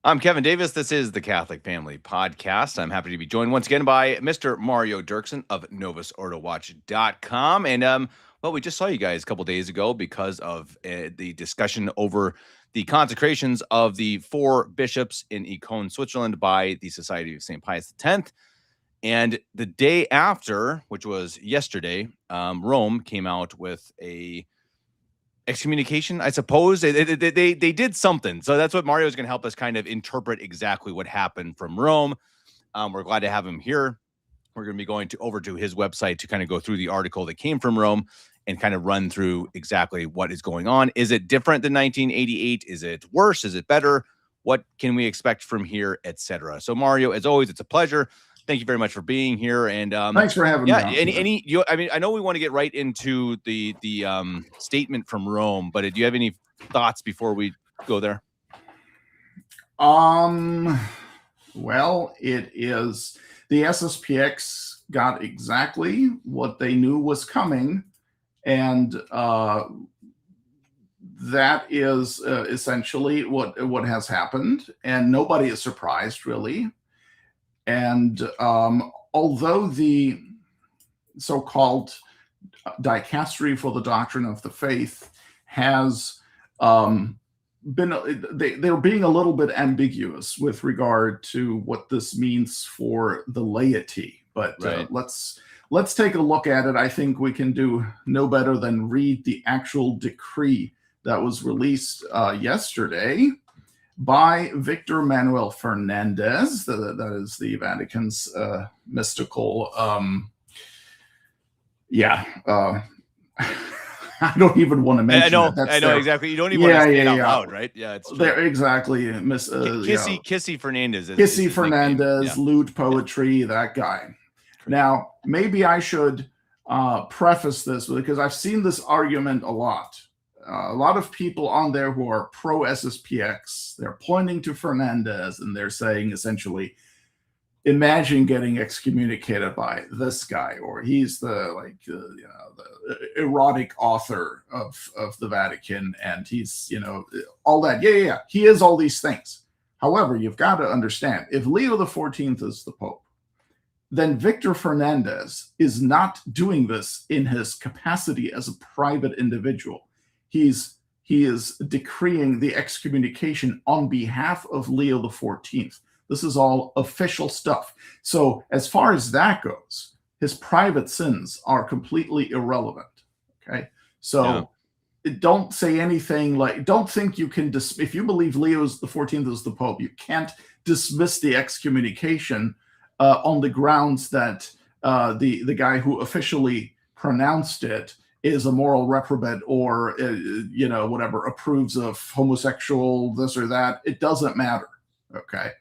I'm Kevin Davis. This is the Catholic Family Podcast. I'm happy to be joined once again by Mr. Mario Derksen of NovusOrdoWatch.com. And, well, we just saw you guys a couple days ago because of the discussion over the consecrations of the 4 bishops in Econe, Switzerland by the Society of St. Pius X. And the day after, which was yesterday, Rome came out with a excommunication, I suppose. They did something. So that's what Mario is going to help us kind of interpret exactly what happened from Rome. We're glad to have him here. We're going to be going over to his website to kind of go through the article that came from Rome and kind of run through exactly what is going on. Is it different than 1988? Is it worse? Is it better? What can we expect from here, etc.? So Mario, as always, it's a pleasure. Thank you very much for being here. And thanks for having me. I know we want to get right into the statement from Rome, but do you have any thoughts before we go there? Well, it is the SSPX got exactly what they knew was coming, and that is essentially what has happened, and nobody is surprised really. And although the so-called dicastery for the doctrine of the faith has been, they're being a little bit ambiguous with regard to what this means for the laity. But right. Let's take a look at it. I think we can do no better than read the actual decree that was released yesterday by Victor Manuel Fernandez. That is the Vatican's mystical, I don't even want to mention it. I know exactly. You don't even want to say it out loud, right? Yeah, it's true. Exactly. Kissy Fernandez. Kissy Fernandez, lewd poetry, that guy. Now, maybe I should preface this because I've seen this argument a lot. A lot of people on there who are pro SSPX, they're pointing to Fernandez and they're saying essentially, imagine getting excommunicated by this guy, or he's the erotic author of the Vatican, and he's all that. Yeah. He is all these things. However, you've got to understand, if Leo XIV is the Pope, then Victor Fernandez is not doing this in his capacity as a private individual. He is decreeing the excommunication on behalf of Leo XIV. This is all official stuff. So as far as that goes, his private sins are completely irrelevant. Okay, so don't say anything like, don't think you can if you believe Leo XIV is the Pope, you can't dismiss the excommunication on the grounds that the guy who officially pronounced it is a moral reprobate, or whatever, approves of homosexual this or that. It doesn't matter. Okay,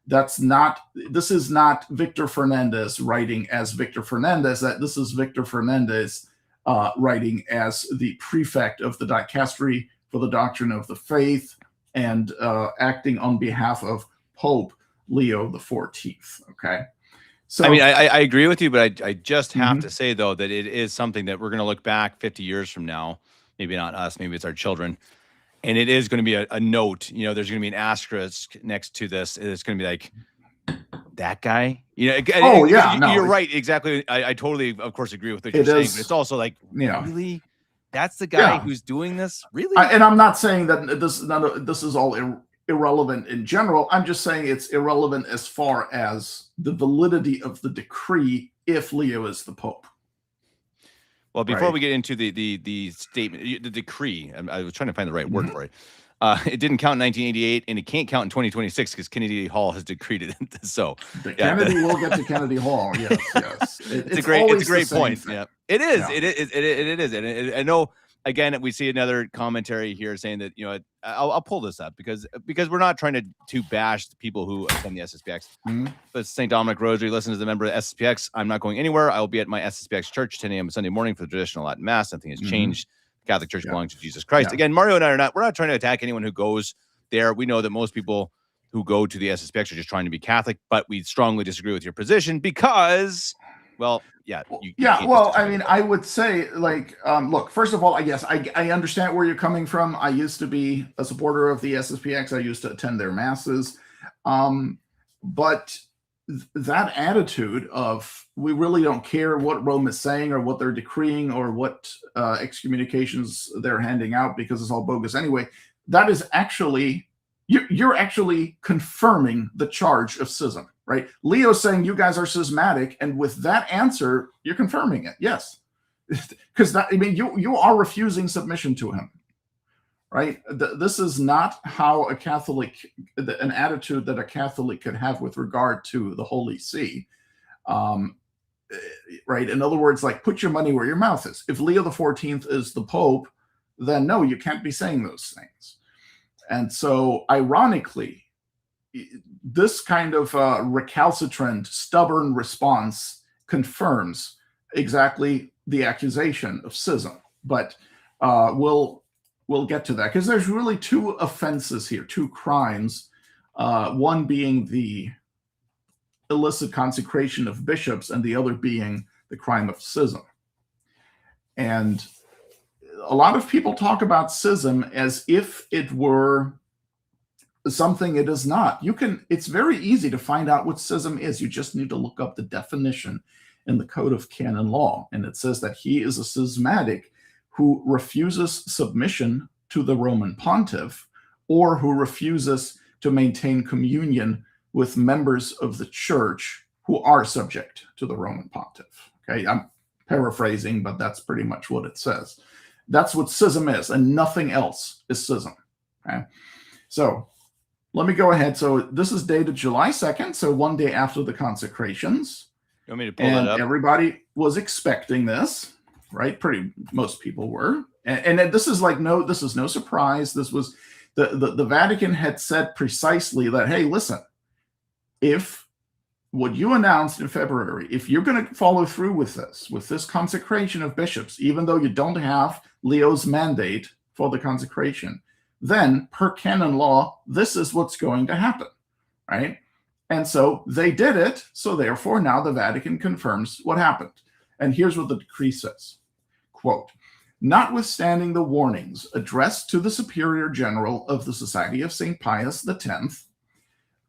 this is not Victor Fernandez writing as Victor Fernandez. This is Victor Fernandez writing as the prefect of the dicastery for the doctrine of the faith, and acting on behalf of Pope Leo XIV. Okay. So, I mean, I agree with you, but I just have to say, though, that it is something that we're going to look back 50 years from now. Maybe not us, maybe it's our children. And it is going to be a note. There's going to be an asterisk next to this. It's going to be like, that guy? You're right. Exactly. I totally, of course, agree with what you're saying. But it's also like, really? That's the guy who's doing this? Really? And I'm not saying that this is all irrelevant in general. I'm just saying it's irrelevant as far as the validity of the decree if Leo is the Pope. Well, before we get into the statement, the decree, I was trying to find the right word for it. It didn't count in 1988, and it can't count in 2026 because Kennedy Hall has decreed it. So Kennedy will get to Kennedy Hall. Yes. It's a great point. Yeah, it is. Yeah. It is. And I know. Again, we see another commentary here saying that, I'll pull this up because we're not trying to bash the people who attend the SSPX. But St. Dominic Rosary listens as a member of the SSPX. I'm not going anywhere. I will be at my SSPX church 10 a.m. Sunday morning for the traditional Latin Mass. Nothing has changed. The Catholic Church belongs to Jesus Christ. Again, Mario and I we're not trying to attack anyone who goes there. We know that most people who go to the SSPX are just trying to be Catholic, but we strongly disagree with your position because, well, I mean, I would say, look, first of all, I guess I understand where you're coming from. I used to be a supporter of the SSPX. I used to attend their masses. But that attitude of we really don't care what Rome is saying or what they're decreeing or what excommunications they're handing out because it's all bogus anyway, that is actually, you're actually confirming the charge of schism, right? Leo's saying you guys are schismatic, and with that answer, you're confirming it, yes. Because that, I mean, you are refusing submission to him, right? This is not how a Catholic, an attitude that a Catholic could have with regard to the Holy See, right? In other words, like, put your money where your mouth is. If Leo XIV is the Pope, then no, you can't be saying those things. And so, ironically, this kind of recalcitrant, stubborn response confirms exactly the accusation of schism. But we'll get to that, because there's really two offenses here, two crimes, one being the illicit consecration of bishops and the other being the crime of schism. And a lot of people talk about schism as if it were something it is not. It's very easy to find out what schism is. You just need to look up the definition in the Code of Canon Law. And it says that he is a schismatic who refuses submission to the Roman pontiff, or who refuses to maintain communion with members of the church who are subject to the Roman pontiff. Okay, I'm paraphrasing, but that's pretty much what it says. That's what schism is, and nothing else is schism. Okay, so let me go ahead. So this is dated July 2nd, so one day after the consecrations. You want me to pull that up? Everybody was expecting this, right? Most people were. And this is no surprise. This was the Vatican had said precisely that, hey, listen, if what you announced in February, if you're going to follow through with this consecration of bishops, even though you don't have Leo's mandate for the consecration, then per canon law, this is what's going to happen, right? And so they did it. So therefore, now the Vatican confirms what happened. And here's what the decree says, quote, notwithstanding the warnings addressed to the Superior General of the Society of St. Pius X,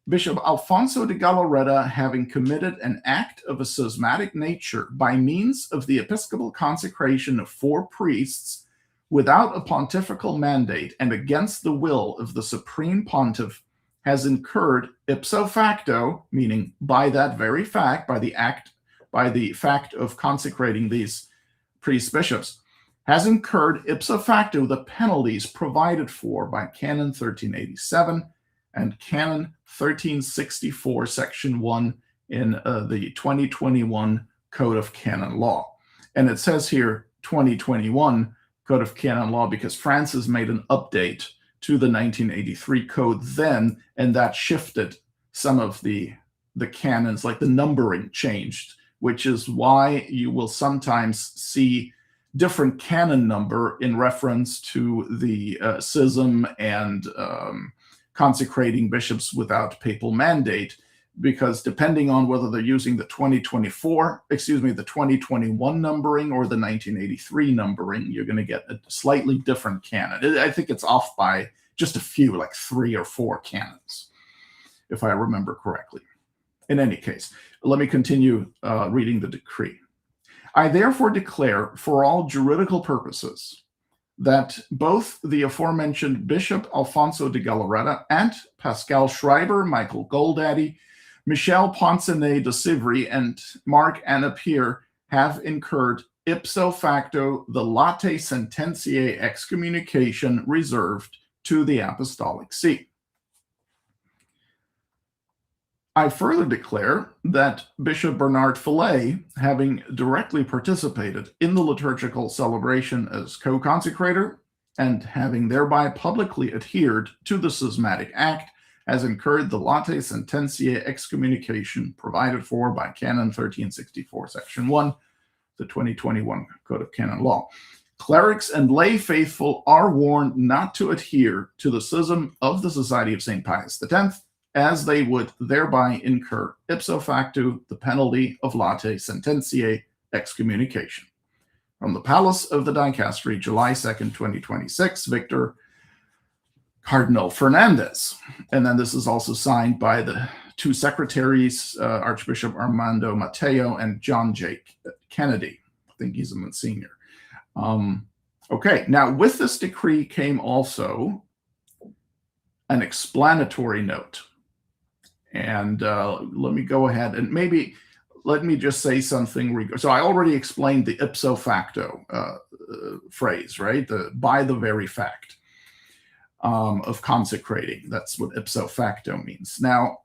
Bishop Alfonso de Galarreta, having committed an act of a schismatic nature by means of the episcopal consecration of 4 priests without a pontifical mandate and against the will of the Supreme Pontiff, has incurred ipso facto, meaning by that very fact, by the fact of consecrating these priests bishops, has incurred ipso facto the penalties provided for by Canon 1387 and Canon 1364, Section 1 in the 2021 Code of Canon Law. And it says here 2021 Code of Canon Law because Francis made an update to the 1983 code then, and that shifted some of the canons, like the numbering changed, which is why you will sometimes see different canon number in reference to the schism and consecrating bishops without papal mandate, because depending on whether they're using the 2021 numbering or the 1983 numbering, you're going to get a slightly different canon. I think it's off by just a few, like 3 or 4 canons, if I remember correctly. In any case, let me continue reading the decree. I therefore declare for all juridical purposes that both the aforementioned Bishop Alfonso de Galarreta and Pascal Schreiber, Michael Goldaddy, Michel Poncenet de Sivry, and Mark Anapir have incurred ipso facto the late sententiae excommunication reserved to the Apostolic See. I further declare that Bishop Bernard Fillet, having directly participated in the liturgical celebration as co-consecrator and having thereby publicly adhered to the schismatic act, has incurred the late sententiae excommunication provided for by Canon 1364, Section 1, the 2021 Code of Canon Law. Clerics and lay faithful are warned not to adhere to the schism of the Society of St. Pius X, as they would thereby incur ipso facto the penalty of late sententiae excommunication. From the Palace of the Dicastery, July 2nd, 2026, Victor Cardinal Fernandez. And then this is also signed by the two secretaries, Archbishop Armando Mateo and John J. Kennedy. I think he's a Monsignor. Okay, now with this decree came also an explanatory note. And let me go ahead and maybe let me just say something. So I already explained the ipso facto phrase, right? The by the very fact of consecrating. That's what ipso facto means. Now,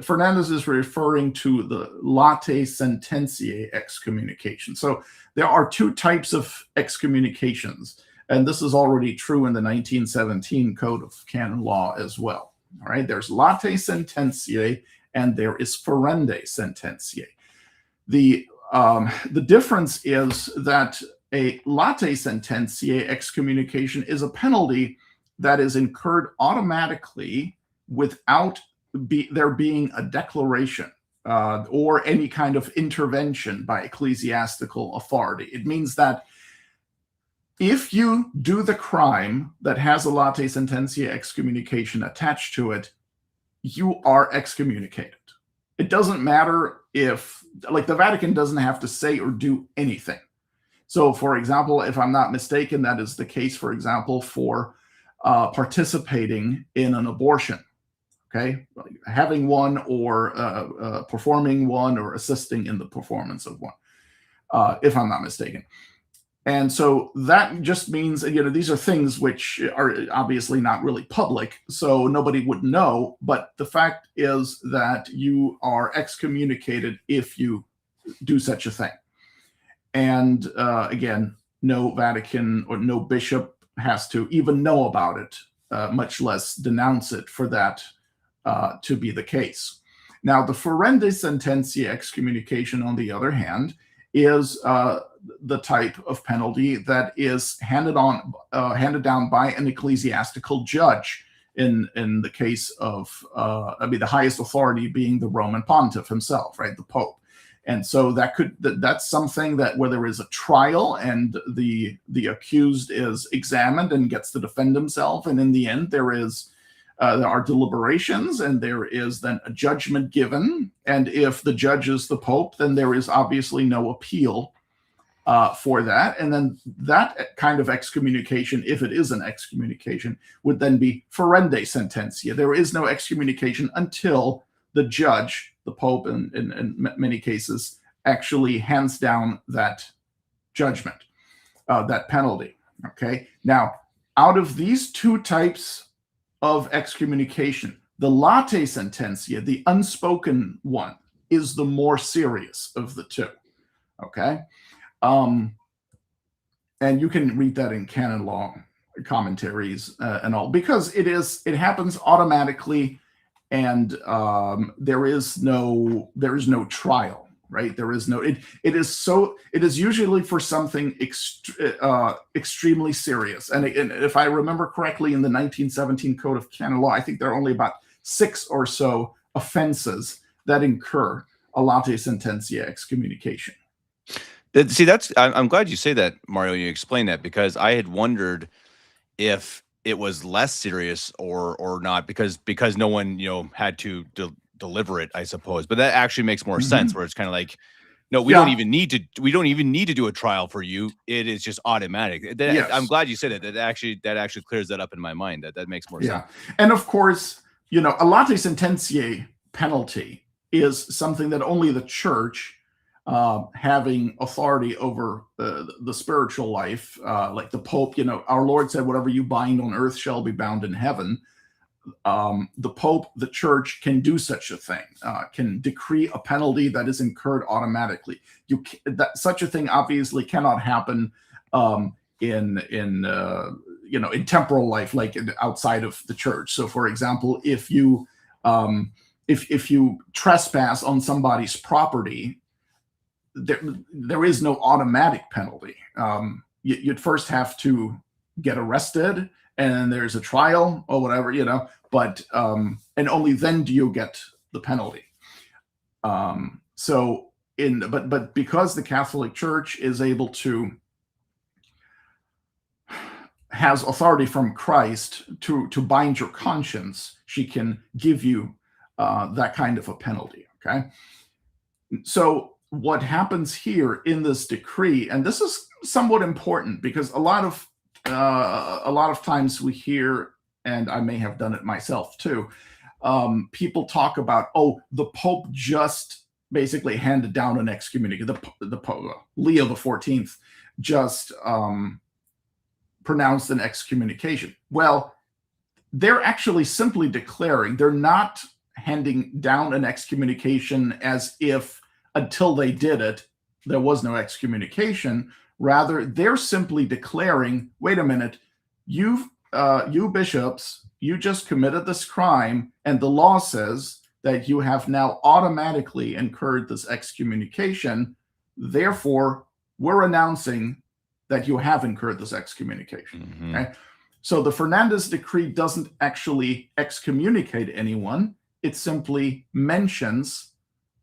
Fernandez is referring to the latae sententiae excommunication. So there are two types of excommunications, and this is already true in the 1917 Code of Canon Law as well. All right, there's latae sententiae and there is ferende sententiae. The difference is that a latae sententiae excommunication is a penalty that is incurred automatically without there being a declaration or any kind of intervention by ecclesiastical authority. It means that if you do the crime that has a latae sententiae excommunication attached to it, you are excommunicated. It doesn't matter if, like, the Vatican doesn't have to say or do anything. So, for example, if I'm not mistaken, that is the case, for example, for participating in an abortion, okay? Having one or performing one or assisting in the performance of one, if I'm not mistaken. And so that just means, you know, these are things which are obviously not really public, so nobody would know. But the fact is that you are excommunicated if you do such a thing. And again, no Vatican or no bishop has to even know about it, much less denounce it for that to be the case. Now, the ferende sententiae excommunication, on the other hand, is the type of penalty that is handed down by an ecclesiastical judge. In the case of, the highest authority being the Roman Pontiff himself, right, the Pope. And so that's something that where there is a trial and the accused is examined and gets to defend himself, and in the end there are deliberations and there is then a judgment given. And if the judge is the Pope, then there is obviously no appeal for that. And then that kind of excommunication, if it is an excommunication, would then be ferende sententia. There is no excommunication until the judge, the Pope in many cases, actually hands down that judgment, that penalty. Okay. Now, out of these two types of excommunication, the latae sententia, the unspoken one, is the more serious of the two. Okay. And you can read that in canon law commentaries and all, because it happens automatically, and there is no trial, right? There is no, it is usually for something extremely serious. And if I remember correctly, in the 1917 Code of Canon Law, I think there are only about 6 or so offenses that incur a latae sententia excommunication. See, I'm glad you say that, Mario. You explained that, because I had wondered if it was less serious or not, because no one, had to deliver it, I suppose. But that actually makes more sense, where it's kind of like, no, we don't even need to do a trial for you. It is just automatic. Yes. I'm glad you said it. That actually clears that up in my mind. That makes more sense. And of course, a latae sententiae penalty is something that only the church, having authority over the spiritual life, like the Pope, our Lord said, whatever you bind on earth shall be bound in heaven. The Pope, the church, can do such a thing, can decree a penalty that is incurred automatically. Such a thing obviously cannot happen in temporal life, like outside of the church. So, for example, if you trespass on somebody's property, there is no automatic penalty. You'd first have to get arrested, and there's a trial or whatever, but and only then do you get the penalty. But because the Catholic Church is able to has authority from Christ to bind your conscience, she can give you that kind of a penalty. Okay, so what happens here in this decree, and this is somewhat important because a lot of times we hear, and I may have done it myself too, people talk about, oh, the Pope just basically handed down an excommunication. The Pope, Leo the 14th, just pronounced an excommunication. Well, they're actually simply declaring, they're not handing down an excommunication as if until they did it, there was no excommunication. Rather, they're simply declaring, wait a minute, you bishops, you just committed this crime, and the law says that you have now automatically incurred this excommunication. Therefore, we're announcing that you have incurred this excommunication. Mm-hmm. Okay? So the Fernandez decree doesn't actually excommunicate anyone. It simply mentions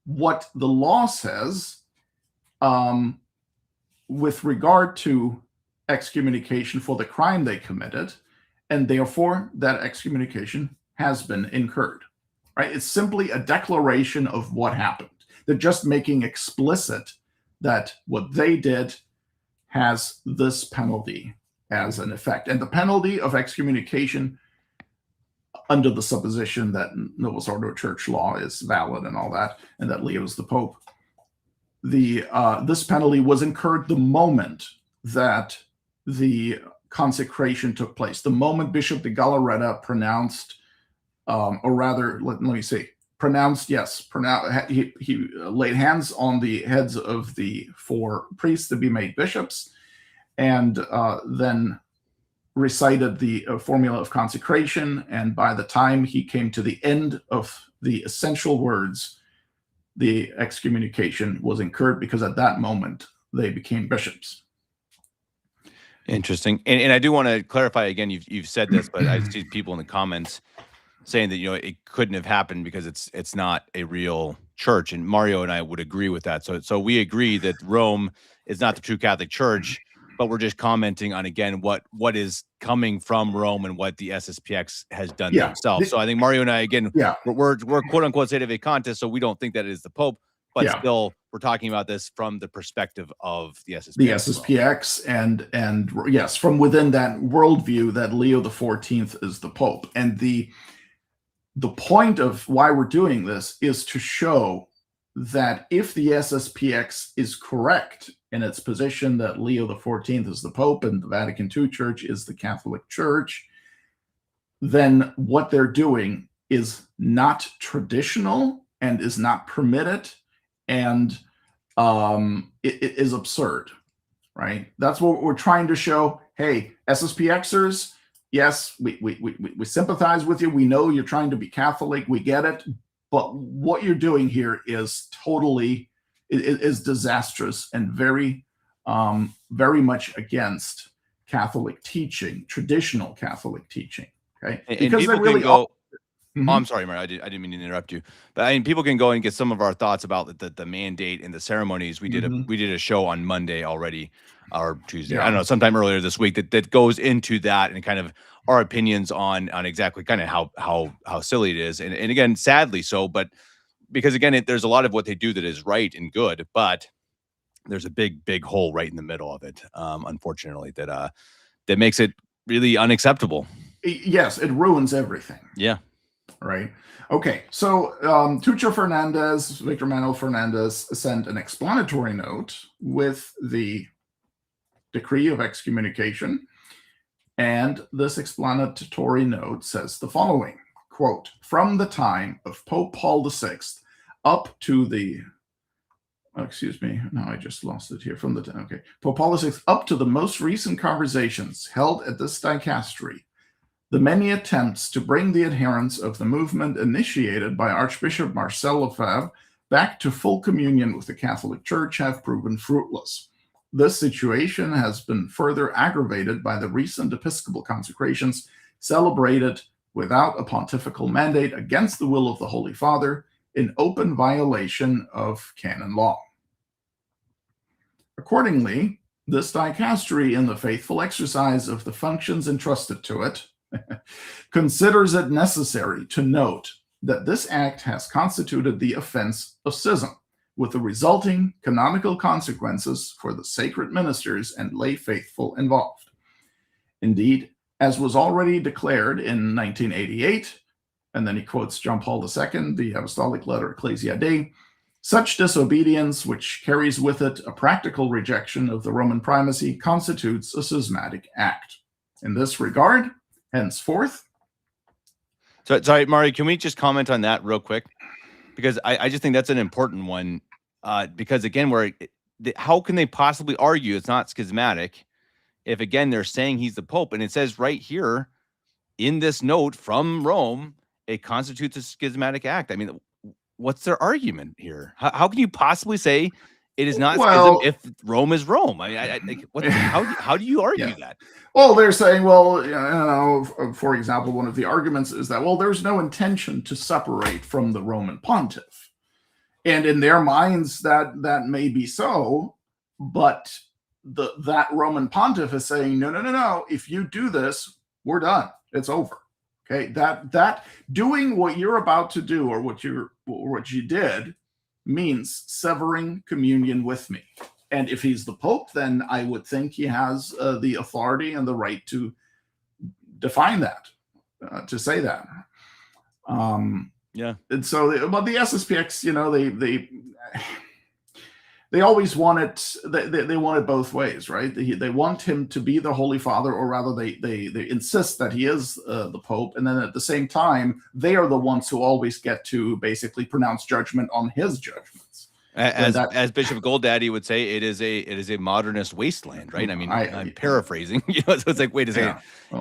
what the law says with regard to excommunication for the crime they committed, and therefore that excommunication has been incurred. Right? It's simply a declaration of what happened. They're just making explicit that what they did has this penalty as an effect. And the penalty of excommunication, under the supposition that Novus Ordo Church law is valid and all that, and that Leo is the Pope, this penalty was incurred the moment that the consecration took place. The moment Bishop de Galarreta pronounced, or rather, let me say, pronounced, yes, he laid hands on the heads of the 4 priests to be made bishops, and then recited the formula of consecration. And by the time he came to the end of the essential words, the excommunication was incurred, because at that moment they became bishops. Interesting. And I do want to clarify again, you've said this, but I see people in the comments saying that, it couldn't have happened because it's not a real church. And Mario and I would agree with that. So we agree that Rome is not the true Catholic Church, but we're just commenting on, again, what is coming from Rome and what the SSPX has done themselves. So I think Mario and I, again, we're quote unquote Sedevacantist, so we don't think that it is the Pope, but still we're talking about this from the perspective of the SSPX. The SSPX, and yes, from within that worldview that Leo the 14th is the Pope. And the point of why we're doing this is to show that if the SSPX is correct in its position that Leo the 14th is the Pope and the Vatican II Church is the Catholic Church, then what they're doing is not traditional and is not permitted, and it is absurd, right? That's what we're trying to show. Hey, SSPXers, yes, we sympathize with you. We know you're trying to be Catholic. We get it. But what you're doing here is totally is disastrous and very much against Catholic teaching, traditional Catholic teaching. Okay, because they really go. Oh, I'm sorry, Mario. I didn't mean to interrupt you, but I mean, people can go and get some of our thoughts about the mandate and the ceremonies. We did a show on Monday already, or Tuesday. I don't know, sometime earlier this week that goes into that and kind of our opinions on exactly kind of how silly it is, and again, sadly so. But because again, there's a lot of what they do that is right and good, but there's a big hole right in the middle of it, unfortunately, that makes it really unacceptable. Yes, it ruins everything. Yeah. Right. Okay. So Victor Manuel Fernandez sent an explanatory note with the decree of excommunication. And this explanatory note says the following, quote, from the time of Pope Paul VI up to the, excuse me, no, I just lost it here. Pope Paul VI up to the most recent conversations held at this dicastery, the many attempts to bring the adherents of the movement initiated by Archbishop Marcel Lefebvre back to full communion with the Catholic Church have proven fruitless. This situation has been further aggravated by the recent episcopal consecrations celebrated without a pontifical mandate against the will of the Holy Father in open violation of canon law. Accordingly, this dicastery, in the faithful exercise of the functions entrusted to it, considers it necessary to note that this act has constituted the offense of schism, with the resulting canonical consequences for the sacred ministers and lay faithful involved. Indeed, as was already declared in 1988, and then he quotes John Paul II, the Apostolic Letter Ecclesia Dei, such disobedience, which carries with it a practical rejection of the Roman primacy, constitutes a schismatic act. In this regard, henceforth. So, sorry, Mario, can we just comment on that real quick? Because I just think that's an important one. Because again, how can they possibly argue it's not schismatic if, again, they're saying he's the Pope? And it says right here in this note from Rome, it constitutes a schismatic act. I mean, what's their argument here? How can you possibly say it is not schism if Rome is Rome? I mean, how do you argue that? Well, they're saying, well, you know, for example, one of the arguments is that, well, there's no intention to separate from the Roman pontiff. And in their minds, that may be so, but that Roman pontiff is saying, no. If you do this, we're done. It's over. Okay, that doing what you're about to do or what you did means severing communion with me. And if he's the Pope, then I would think he has the authority and the right to define that, to say that. Yeah. And so, but the SSPX, you know, they always want it. They want it both ways, right? They want him to be the Holy Father, or rather, they insist that he is the Pope, and then at the same time, they are the ones who always get to basically pronounce judgment on his judgments. As Bishop Goldaddy would say, it is a modernist wasteland, right? I mean, I'm paraphrasing. You know, so it's like, wait a second,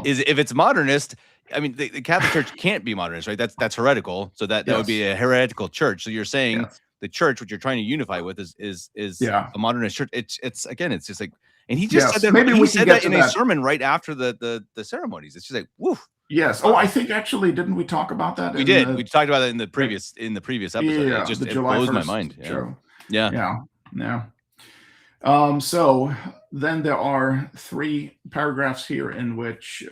if it's modernist, I mean, the Catholic Church can't be modernist, right? That's heretical. So that would be a heretical church. So you're saying the church, what you're trying to unify with, is a modernist church. It's just like, and he just said that. Maybe he said that in a sermon right after the ceremonies. It's just like, woo. Yes. Oh, I think actually, didn't we talk about that? We did. We talked about it in the previous episode. Yeah, it blows my mind. Yeah. So then there are 3 paragraphs here in which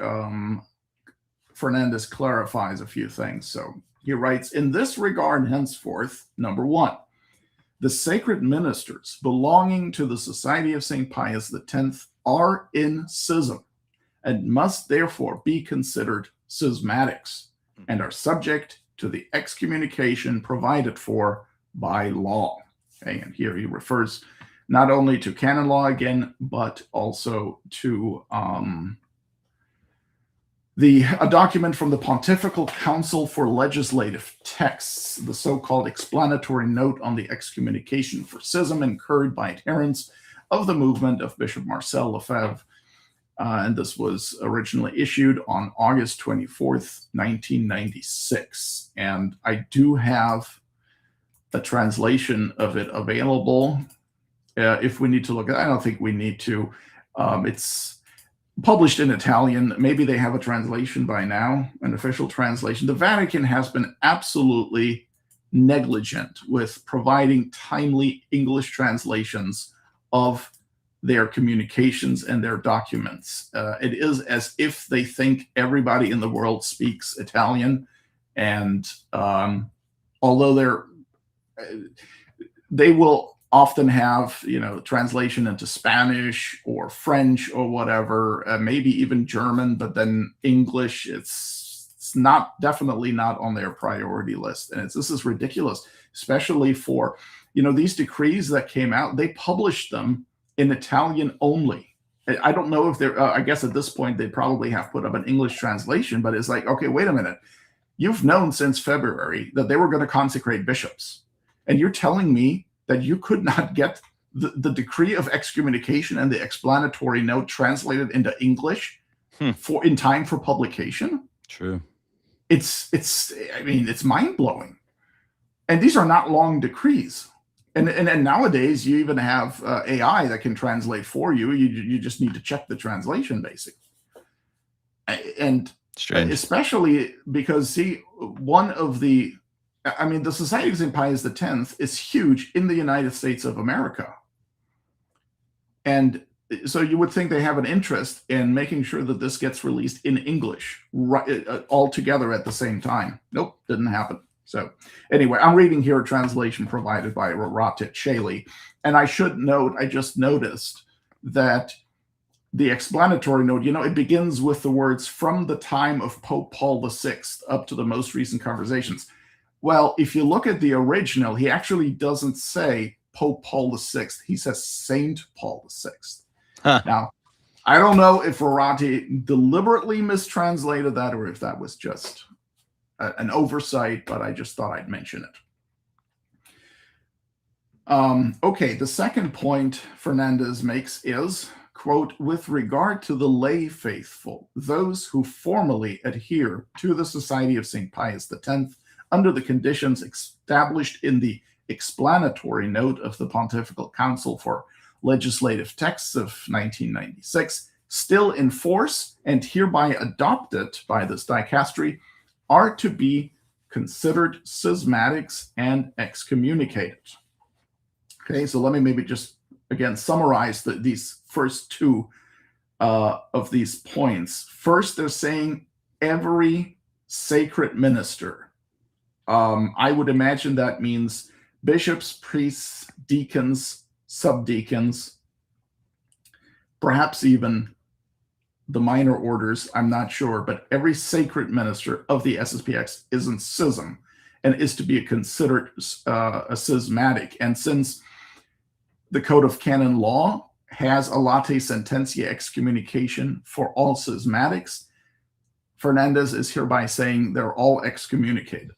Fernandez clarifies a few things. So he writes, in this regard, henceforth, number 1, the sacred ministers belonging to the Society of St. Pius X are in schism and must therefore be considered schismatics and are subject to the excommunication provided for by law. Okay, and here he refers not only to canon law again, but also to a document from the Pontifical Council for Legislative Texts, the so-called explanatory note on the excommunication for schism incurred by adherents of the movement of Bishop Marcel Lefebvre. And this was originally issued on August 24th, 1996. And I do have a translation of it available if we need to look at it. I don't think we need to. It's published in Italian. Maybe they have a translation by now, an official translation. The Vatican has been absolutely negligent with providing timely English translations of their communications and their documents. It is as if they think everybody in the world speaks Italian, and although they will often have, you know, translation into Spanish or French or whatever, maybe even German, but then English, it's definitely not on their priority list. And this is ridiculous, especially for, you know, these decrees that came out, they published them in Italian only. I don't know if they're, I guess at this point, they probably have put up an English translation, but it's like, okay, wait a minute. You've known since February that they were going to consecrate bishops. And you're telling me that you could not get the decree of excommunication and the explanatory note translated into English in time for publication? True. I mean, it's mind-blowing. And these are not long decrees. And nowadays, you even have AI that can translate for you. You just need to check the translation, basically. And strange. Especially because, see, the Society of St. Pius X is huge in the United States of America. And so you would think they have an interest in making sure that this gets released in English all together at the same time. Nope, didn't happen. So anyway, I'm reading here a translation provided by Ratit Shaley. And I should note, I just noticed that the explanatory note, it begins with the words "from the time of Pope Paul VI up to the most recent conversations." Well, if you look at the original, he actually doesn't say Pope Paul VI. He says Saint Paul VI. Huh. Now, I don't know if Rorati deliberately mistranslated that or if that was just an oversight, but I just thought I'd mention it. Okay, the second point Fernandez makes is, quote, "with regard to the lay faithful, those who formally adhere to the Society of St. Pius X under the conditions established in the explanatory note of the Pontifical Council for Legislative Texts of 1996, still in force and hereby adopted by this dicastery, are to be considered schismatics and excommunicated." Okay, so let me maybe just again summarize these first two of these points. First, they're saying every sacred minister. I would imagine that means bishops, priests, deacons, subdeacons, perhaps even the minor orders, I'm not sure, but every sacred minister of the SSPX is in schism and is to be considered a schismatic. And since the Code of Canon Law has a late sententia excommunication for all schismatics, Fernandez is hereby saying they're all excommunicated.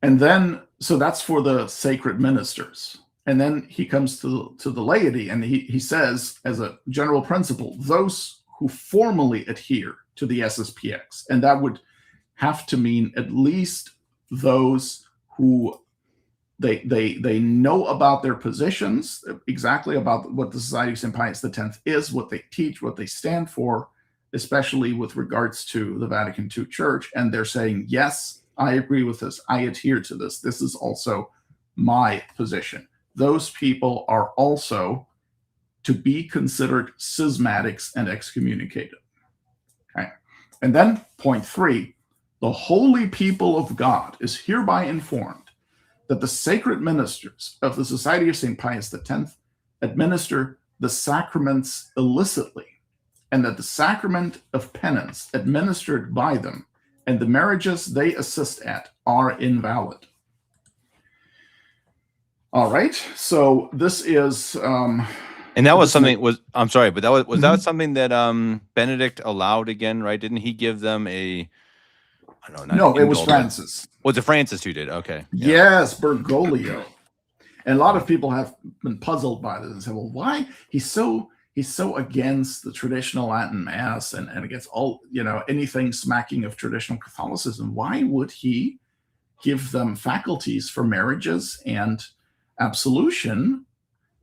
And then, so that's for the sacred ministers. And then he comes to the laity, and he says, as a general principle, those who formally adhere to the SSPX, and that would have to mean at least those who they know about their positions, exactly about what the Society of St. Pius X is, what they teach, what they stand for, especially with regards to the Vatican II Church, and they're saying, yes, I agree with this, I adhere to this, this is also my position. Those people are also to be considered schismatics and excommunicated. Okay. And then point 3, the holy people of God is hereby informed that the sacred ministers of the Society of St. Pius X administer the sacraments illicitly, and that the sacrament of penance administered by them and the marriages they assist at are invalid. All right, so this is and that was something I'm sorry, but that was that something that Benedict allowed again, right? Didn't he give them a no, it was Francis. Was it Francis who did? Okay. Yeah. Yes, Bergoglio. And a lot of people have been puzzled by this and say, well, why he's so against the traditional Latin Mass and against all, anything smacking of traditional Catholicism. Why would he give them faculties for marriages and absolution?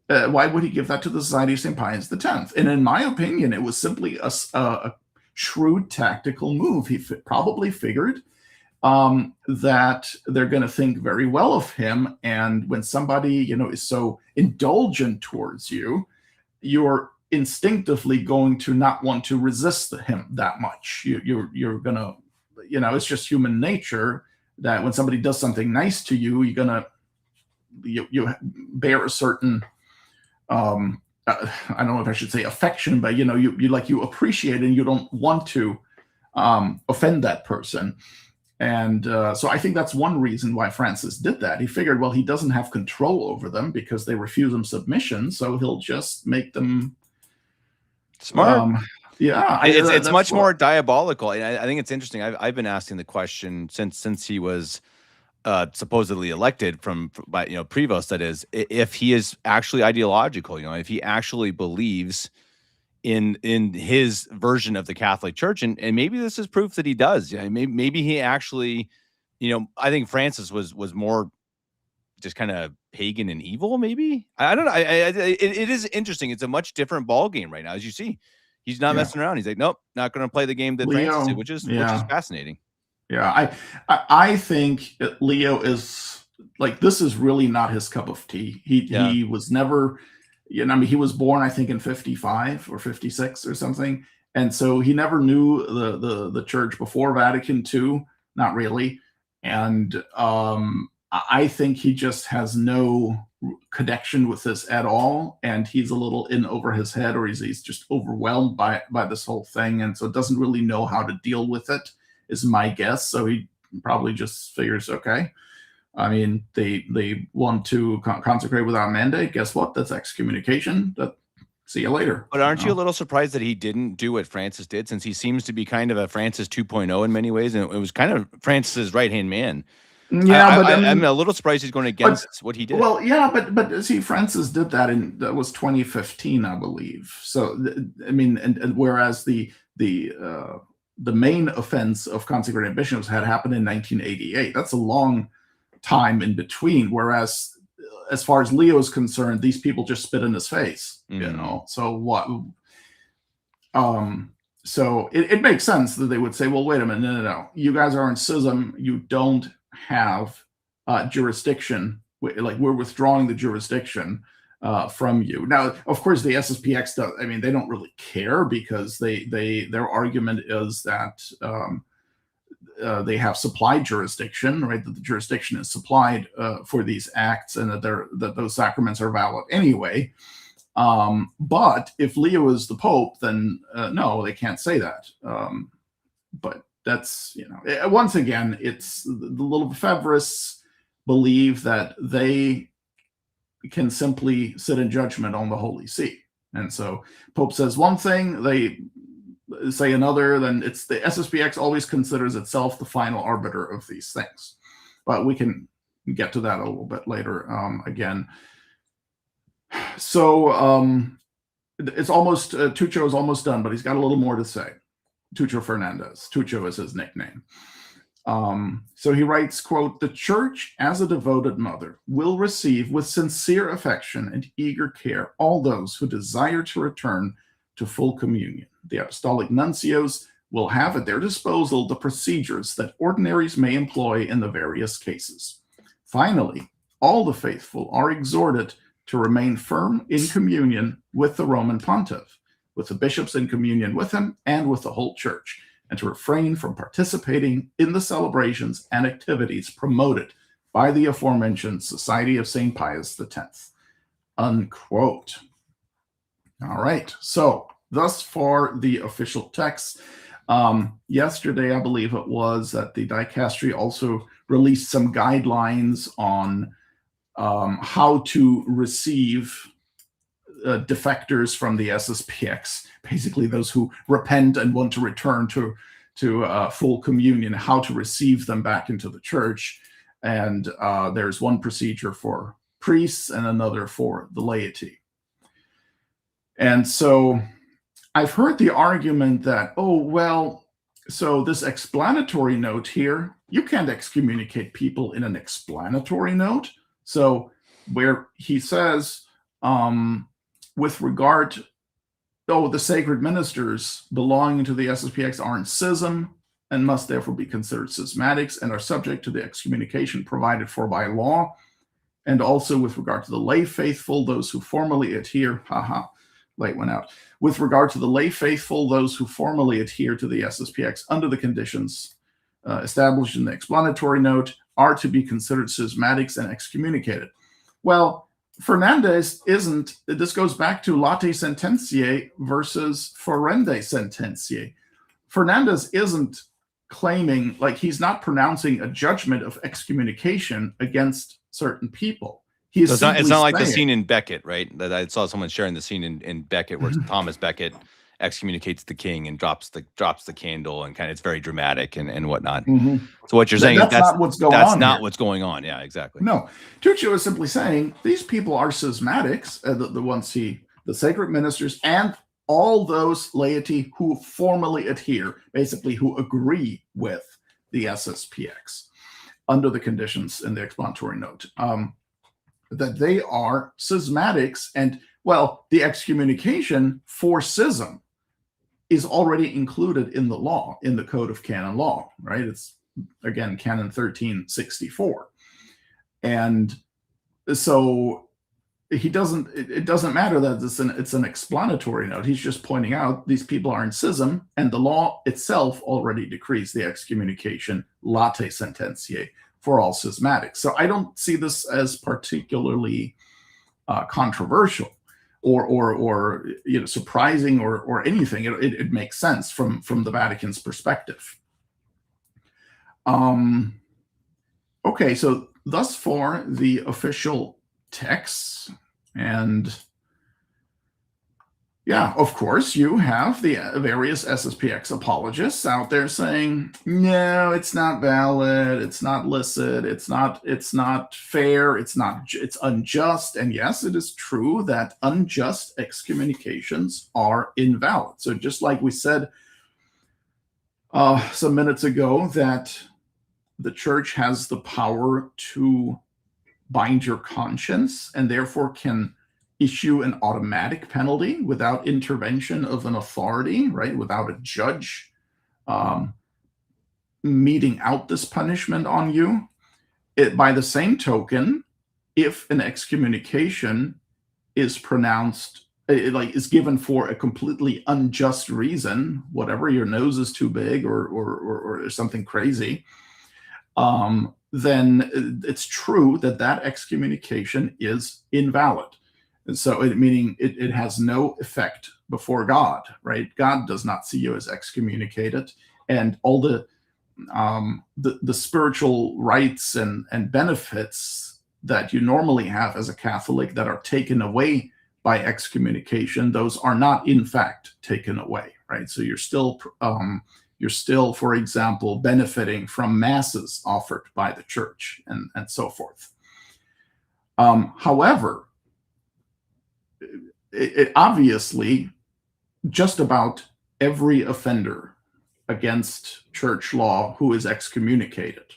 Why would he give that to the Society of St. Pius X? And in my opinion, it was simply a shrewd tactical move. He probably figured that they're going to think very well of him. And when somebody, is so indulgent towards you, you're instinctively going to not want to resist him that much. You're going to, it's just human nature that when somebody does something nice to you, you're going to, you bear a certain, I don't know if I should say affection, but you appreciate it and you don't want to offend that person. And so I think that's one reason why Francis did that. He figured, well, he doesn't have control over them because they refuse him submission, so he'll just make them smart. Yeah, it's much more diabolical. And I think it's interesting. I've been asking the question since he was supposedly elected by Prevost, that is, if he is actually ideological, if he actually believes in his version of the Catholic Church, and maybe this is proof that he does. Maybe he actually, I think Francis was more just kind of pagan and evil. Maybe I don't know. It is interesting. It's a much different ball game right now, as you see. He's not messing around. He's like, nope, not going to play the game that Francis did, which is fascinating. Yeah, I think Leo is like, this is really not his cup of tea. He was never I mean, he was born, I think, in 55 or 56 or something. And so he never knew the church before Vatican II, not really. And I think he just has no connection with this at all. And he's a little in over his head, or he's just overwhelmed by this whole thing. And so doesn't really know how to deal with it, is my guess. So he probably just figures, okay, I mean, they want to consecrate without mandate. Guess what? That's excommunication. See you later. But aren't you a little surprised that he didn't do what Francis did, since he seems to be kind of a Francis 2.0 in many ways, and it was kind of Francis's right-hand man? Yeah, but I'm a little surprised he's going against what he did. Well, yeah, but see, Francis did that was 2015, I believe. So I mean, and whereas the main offense of consecrated bishops had happened in 1988. That's a long time in between. Whereas, as far as Leo is concerned, these people just spit in his face. So what? So it makes sense that they would say, well, wait a minute, no. You guys are in schism. You don't have jurisdiction. Like, we're withdrawing the jurisdiction from you. Now, of course, the SSPX does. I mean, they don't really care, because their argument is that they have supplied jurisdiction, right? That the jurisdiction is supplied for these acts, and that those sacraments are valid anyway. But if Leo is the Pope, then no, they can't say that. But that's, once again, it's the little Lefebvrists believe that they can simply sit in judgment on the Holy See. And so Pope says one thing, they say another, then it's the SSPX always considers itself the final arbiter of these things. But we can get to that a little bit later again. So it's almost, Tuccio is almost done, but he's got a little more to say. Tuccio Fernandez. Tuccio is his nickname. So he writes, quote, "The Church, as a devoted mother, will receive with sincere affection and eager care all those who desire to return to full communion. The apostolic nuncios will have at their disposal the procedures that ordinaries may employ in the various cases. Finally, all the faithful are exhorted to remain firm in communion with the Roman Pontiff, with the bishops in communion with him, and with the whole Church, and to refrain from participating in the celebrations and activities promoted by the aforementioned Society of St. Pius X." Unquote. All right, so thus far the official text. Yesterday, I believe it was, that the dicastery also released some guidelines on how to receive defectors from the SSPX, basically those who repent and want to return to full communion, how to receive them back into the church. And there's one procedure for priests and another for the laity. And so I've heard the argument that, oh, well, so this explanatory note here, you can't excommunicate people in an explanatory note. So where he says, with regard to, the sacred ministers belonging to the SSPX are in schism and must therefore be considered schismatics and are subject to the excommunication provided for by law. And also with regard to the lay faithful, those who formally adhere, light went out. With regard to the lay faithful, those who formally adhere to the SSPX under the conditions established in the explanatory note are to be considered schismatics and excommunicated. Well, Fernandez isn't. This goes back to late sententiae versus ferende sententiae. Fernandez isn't claiming, like, he's not pronouncing a judgment of excommunication against certain people. It's not like the scene in Becket, right? That I saw someone sharing the scene in Becket where Thomas Becket excommunicates the king and drops the candle, and kind of, it's very dramatic and whatnot. So what you're saying is that's not what's going on. That's not what's going on. Yeah, exactly. No, Tuccio is simply saying these people are schismatics, the ones the sacred ministers and all those laity who formally adhere, basically who agree with the SSPX under the conditions in the explanatory note. That they are schismatics, and, well, the excommunication for schism is already included in the law, in the Code of Canon Law, right? It's, again, Canon 1364. And so he doesn't. It doesn't matter that it's an explanatory note. He's just pointing out these people are in schism, and the law itself already decrees the excommunication late sententiae for all schismatics. So I don't see this as particularly controversial or surprising or anything. It makes sense from the Vatican's perspective. Okay, so thus far the official texts, and yeah, of course, you have the various SSPX apologists out there saying, no, it's not valid, it's not licit, it's not fair, it's unjust. And yes, it is true that unjust excommunications are invalid. So just like we said some minutes ago, that the church has the power to bind your conscience and therefore can issue an automatic penalty without intervention of an authority, right? Without a judge meting out this punishment on you. By the same token, if an excommunication is pronounced, is given for a completely unjust reason, whatever, your nose is too big or something crazy, then it's true that excommunication is invalid. And so meaning it has no effect before God, right? God does not see you as excommunicated, and all the spiritual rights and benefits that you normally have as a Catholic that are taken away by excommunication, those are not in fact taken away, right? So you're still, for example, benefiting from masses offered by the church and so forth. However, it obviously, just about every offender against church law who is excommunicated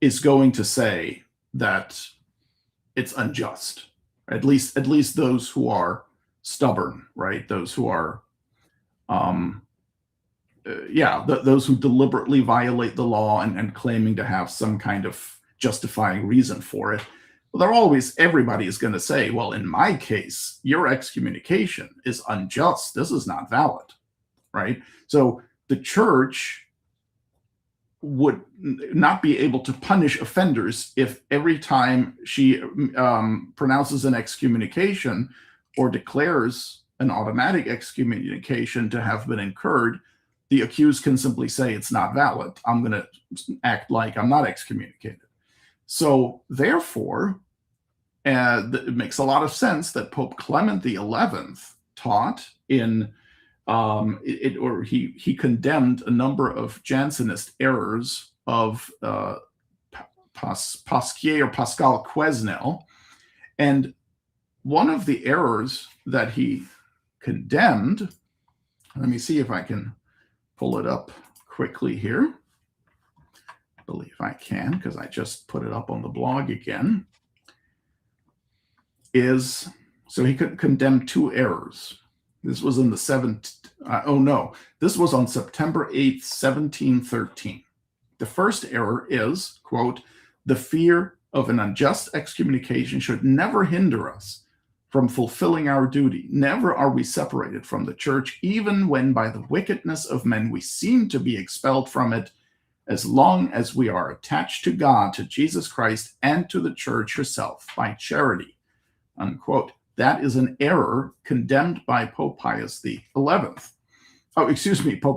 is going to say that it's unjust. At least those who are stubborn, right? Those who are, those who deliberately violate the law and claiming to have some kind of justifying reason for it. Well, everybody is going to say, well, in my case, your excommunication is unjust. This is not valid, right? So the church would not be able to punish offenders if every time she pronounces an excommunication or declares an automatic excommunication to have been incurred, the accused can simply say it's not valid. I'm going to act like I'm not excommunicated. So therefore, it makes a lot of sense that Pope Clement XI taught in, he condemned a number of Jansenist errors of Pasquier or Pascal Quesnel. And one of the errors that he condemned, let me see if I can pull it up quickly here. I believe I can, because I just put it up on the blog again. So he could condemn two errors. This was in the this was on September 8th, 1713. The first error is, quote, the fear of an unjust excommunication should never hinder us from fulfilling our duty. Never are we separated from the church, even when by the wickedness of men we seem to be expelled from it, as long as we are attached to God, to Jesus Christ, and to the church herself by charity, unquote. That is an error condemned by Pope Pius XI. Pope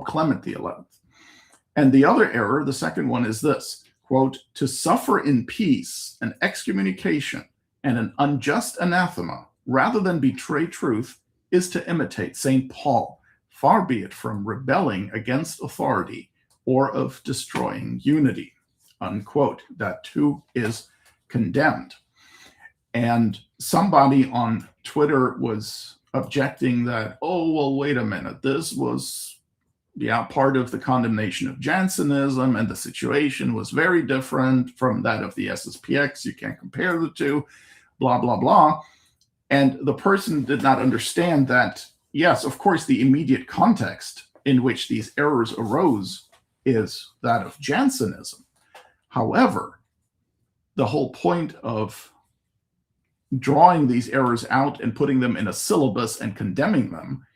Clement XI. And the other error, the second one, is this, quote, to suffer in peace an excommunication and an unjust anathema rather than betray truth is to imitate St. Paul, far be it from rebelling against authority or of destroying unity, unquote. That too is condemned. And somebody on Twitter was objecting that, oh, well, wait a minute, this was, part of the condemnation of Jansenism, and the situation was very different from that of the SSPX. You can't compare the two, blah, blah, blah. And the person did not understand that, yes, of course, the immediate context in which these errors arose is that of Jansenism. However, the whole point of drawing these errors out and putting them in a syllabus and condemning them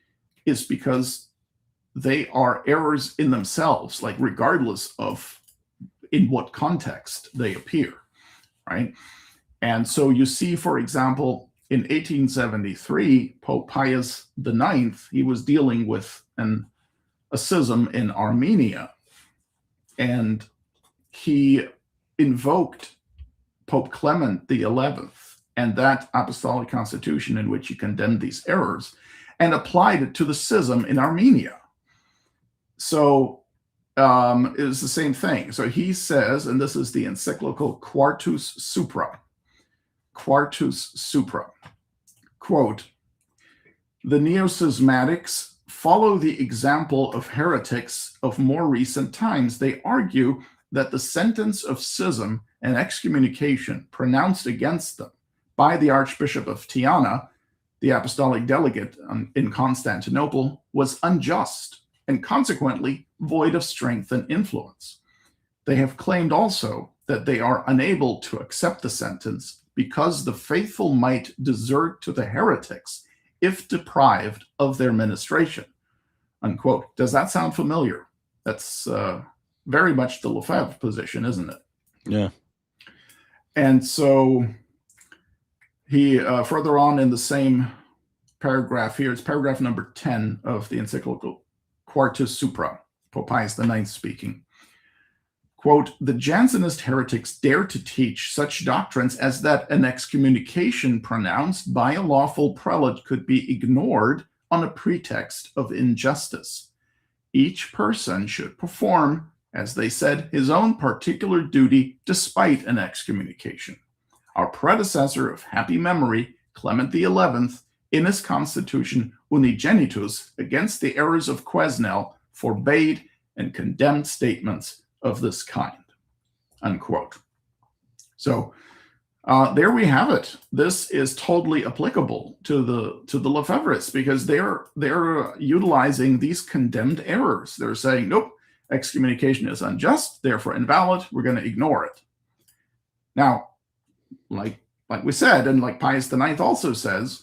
is because they are errors in themselves, like regardless of in what context they appear, right? And so you see, for example, in 1873, Pope Pius IX, he was dealing with a schism in Armenia, and he invoked Pope Clement XI and that apostolic constitution in which he condemned these errors and applied it to the schism in Armenia. So it was the same thing. So he says, and this is the encyclical Quartus Supra, quote, "The neo-schismatics follow the example of heretics of more recent times. They argue that the sentence of schism and excommunication pronounced against them by the Archbishop of Tyana, the apostolic delegate in Constantinople, was unjust and consequently void of strength and influence. They have claimed also that they are unable to accept the sentence because the faithful might desert to the heretics if deprived of their ministration," unquote. Does that sound familiar? That's very much the Lefebvre position, isn't it? Yeah. And so he, further on in the same paragraph here, it's paragraph number 10 of the encyclical Quartus Supra, Pope Pius IX speaking. Quote, "The Jansenist heretics dare to teach such doctrines as that an excommunication pronounced by a lawful prelate could be ignored on a pretext of injustice. Each person should perform, as they said, his own particular duty despite an excommunication. Our predecessor of happy memory, Clement XI, in his constitution Unigenitus against the errors of Quesnel, forbade and condemned statements of this kind," unquote. So there we have it. This is totally applicable to the Lefebvrists because they're utilizing these condemned errors. They're saying, nope, excommunication is unjust, therefore invalid. We're going to ignore it. Now, like we said, and like Pius IX also says,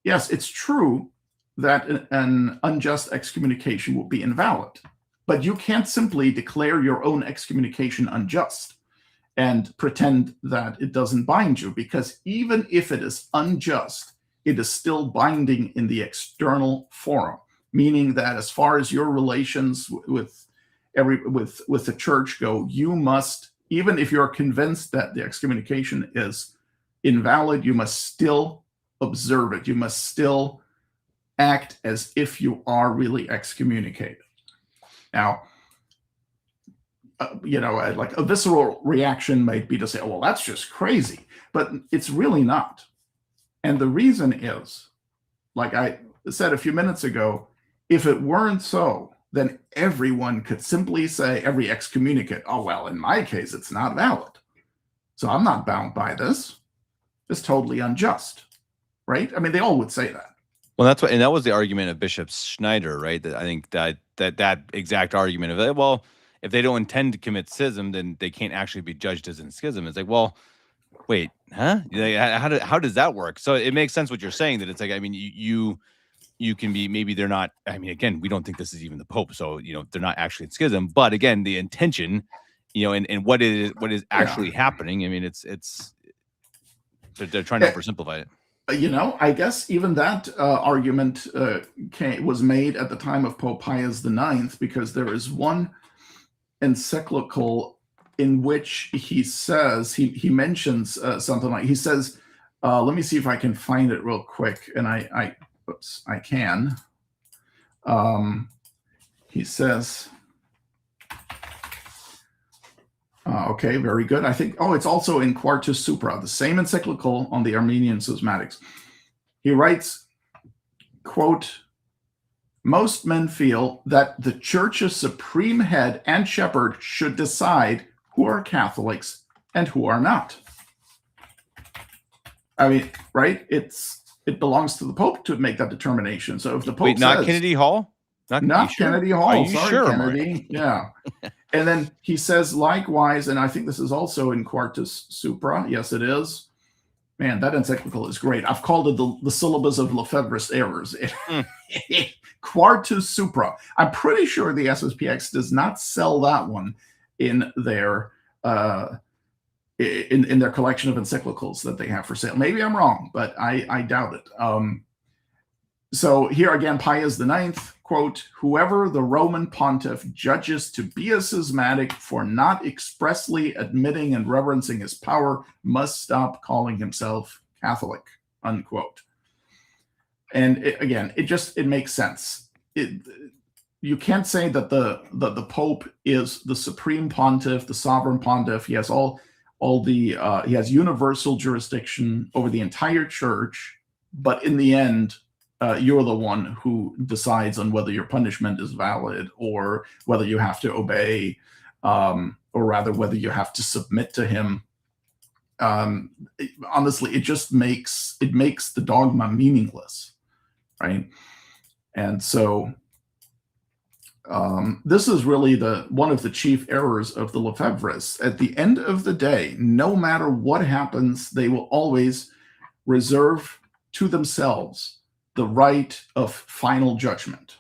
yes, it's true that an unjust excommunication will be invalid, but you can't simply declare your own excommunication unjust and pretend that it doesn't bind you, because even if it is unjust, it is still binding in the external forum, meaning that as far as your relations with the church go, you must, even if you're convinced that the excommunication is invalid, you must still observe it. You must still act as if you are really excommunicated. Now, like a visceral reaction might be to say, oh, well, that's just crazy, but it's really not. And the reason is, like I said a few minutes ago, if it weren't so, then everyone could simply say, every excommunicate, oh, well, in my case, it's not valid. So I'm not bound by this. It's totally unjust, right? I mean, they all would say that. Well, that's what, and that was the argument of Bishop Schneider, right? That I think that exact argument of, well, if they don't intend to commit schism, then they can't actually be judged as in schism. It's like, well, wait, huh? How does that work? So it makes sense what you're saying, that it's like, I mean, you can be, maybe they're not, I mean, again, we don't think this is even the Pope, so, they're not actually in schism, but again, the intention, and what is actually happening. I mean, they're trying to oversimplify it. I guess even that argument was made at the time of Pope Pius IX, because there is one encyclical in which he says, he mentions something like, he says, let me see if I can find it real quick, and I can. He says, okay, very good. I think, it's also in Quartus Supra, the same encyclical on the Armenian schismatics. He writes, quote, "Most men feel that the church's supreme head and shepherd should decide who are Catholics and who are not." I mean, right? It belongs to the Pope to make that determination. So if the Pope not Kennedy Hall? Not Kennedy Hall. Are you Sorry, sure, Kennedy. Yeah. And then he says likewise, and I think this is also in Quartus Supra. Yes, it is. Man, that encyclical is great. I've called it the syllabus of Lefebvre's errors. Quartus Supra. I'm pretty sure the SSPX does not sell that one in their in their collection of encyclicals that they have for sale. Maybe I'm wrong, but I doubt it. So here again, Pius IX, quote, "Whoever the Roman pontiff judges to be a schismatic for not expressly admitting and reverencing his power must stop calling himself Catholic," unquote. And it makes sense. You can't say that the Pope is the supreme pontiff, the sovereign pontiff. He has he has universal jurisdiction over the entire church, but in the end, you're the one who decides on whether your punishment is valid or whether you have to obey, or rather whether you have to submit to him. Honestly, it makes the dogma meaningless, right? And so this is really one of the chief errors of the Lefebvres. At the end of the day, no matter what happens, they will always reserve to themselves the right of final judgment,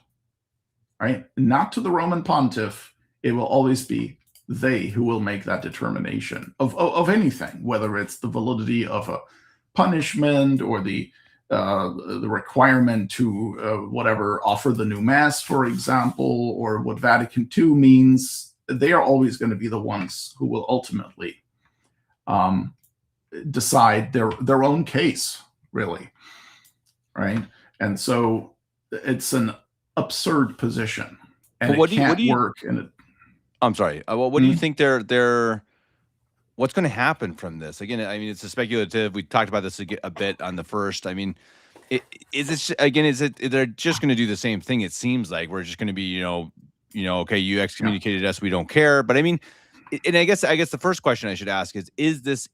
right? Not to the Roman pontiff. It will always be they who will make that determination of anything, whether it's the validity of a punishment or the requirement to offer the new mass, for example, or what Vatican II means. They are always going to be the ones who will ultimately decide their own case, really, right? And so it's an absurd position, and it can't work. I'm sorry. Well, what do you think what's going to happen from this? Again, I mean, it's a speculative. We talked about this a bit on the first. I mean, they're just going to do the same thing? It seems like we're just going to be, okay, you excommunicated us, we don't care. But I mean, and I guess the first question I should ask is this